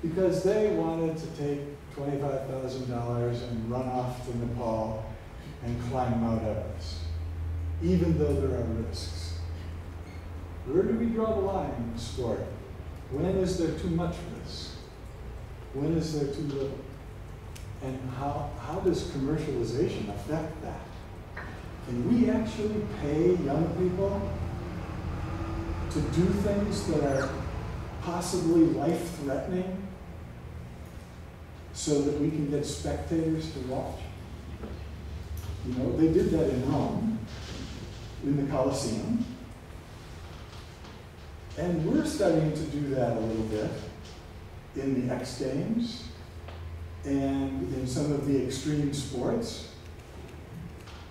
because they wanted to take $25,000 and run off to Nepal and climb Mount Everest, even though there are risks. Where do we draw the line in sport? When is there too much risk? When is there too little? And how does commercialization affect that? Can we actually pay young people to do things that are possibly life-threatening so that we can get spectators to watch? You know, they did that in Rome, in the Colosseum. And we're starting to do that a little bit in the X Games and in some of the extreme sports.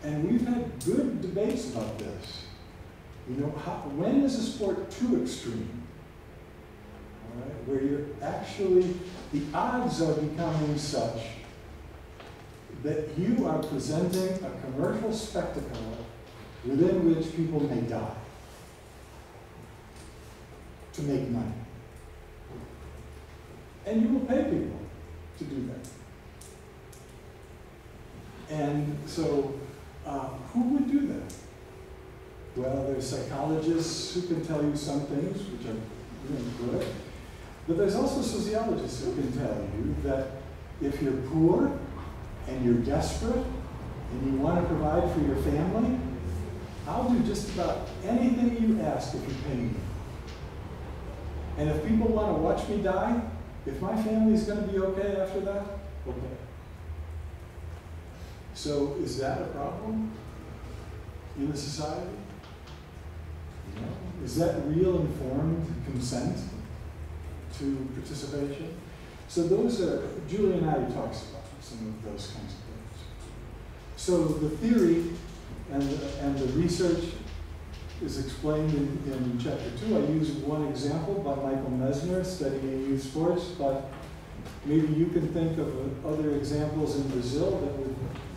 And we've had good debates about this. You know, when is a sport too extreme? All right, where you're actually, the odds are becoming such that you are presenting a commercial spectacle within which people may die to make money. And you will pay people to do that. And so, who would do that? Well, there's psychologists who can tell you some things, which are really good. But there's also sociologists who can tell you that if you're poor and you're desperate and you want to provide for your family, I'll do just about anything you ask if you pay me. And if people want to watch me die, if my family's going to be okay after that, okay. So is that a problem in the society? No. Is that real informed consent to participation? So those are, Giulianotti talks about some of those kinds of things. So the theory and the research is explained in chapter 2. I use one example by Michael Mesner studying youth sports, but maybe you can think of other examples in Brazil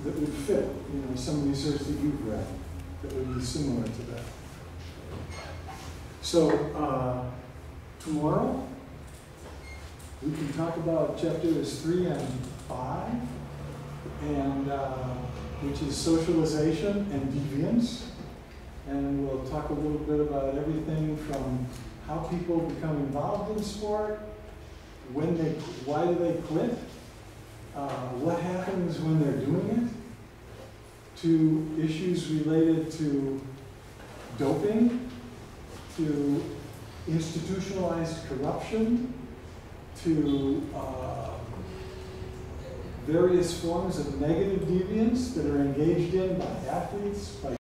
that would fit, you know, some research that you've read that would be similar to that. So tomorrow we can talk about chapters 3 and 5, and which is socialization and deviance. And we'll talk a little bit about everything from how people become involved in sport, why do they quit, what happens when they're doing it, to issues related to doping, to institutionalized corruption, to various forms of negative deviance that are engaged in by athletes, by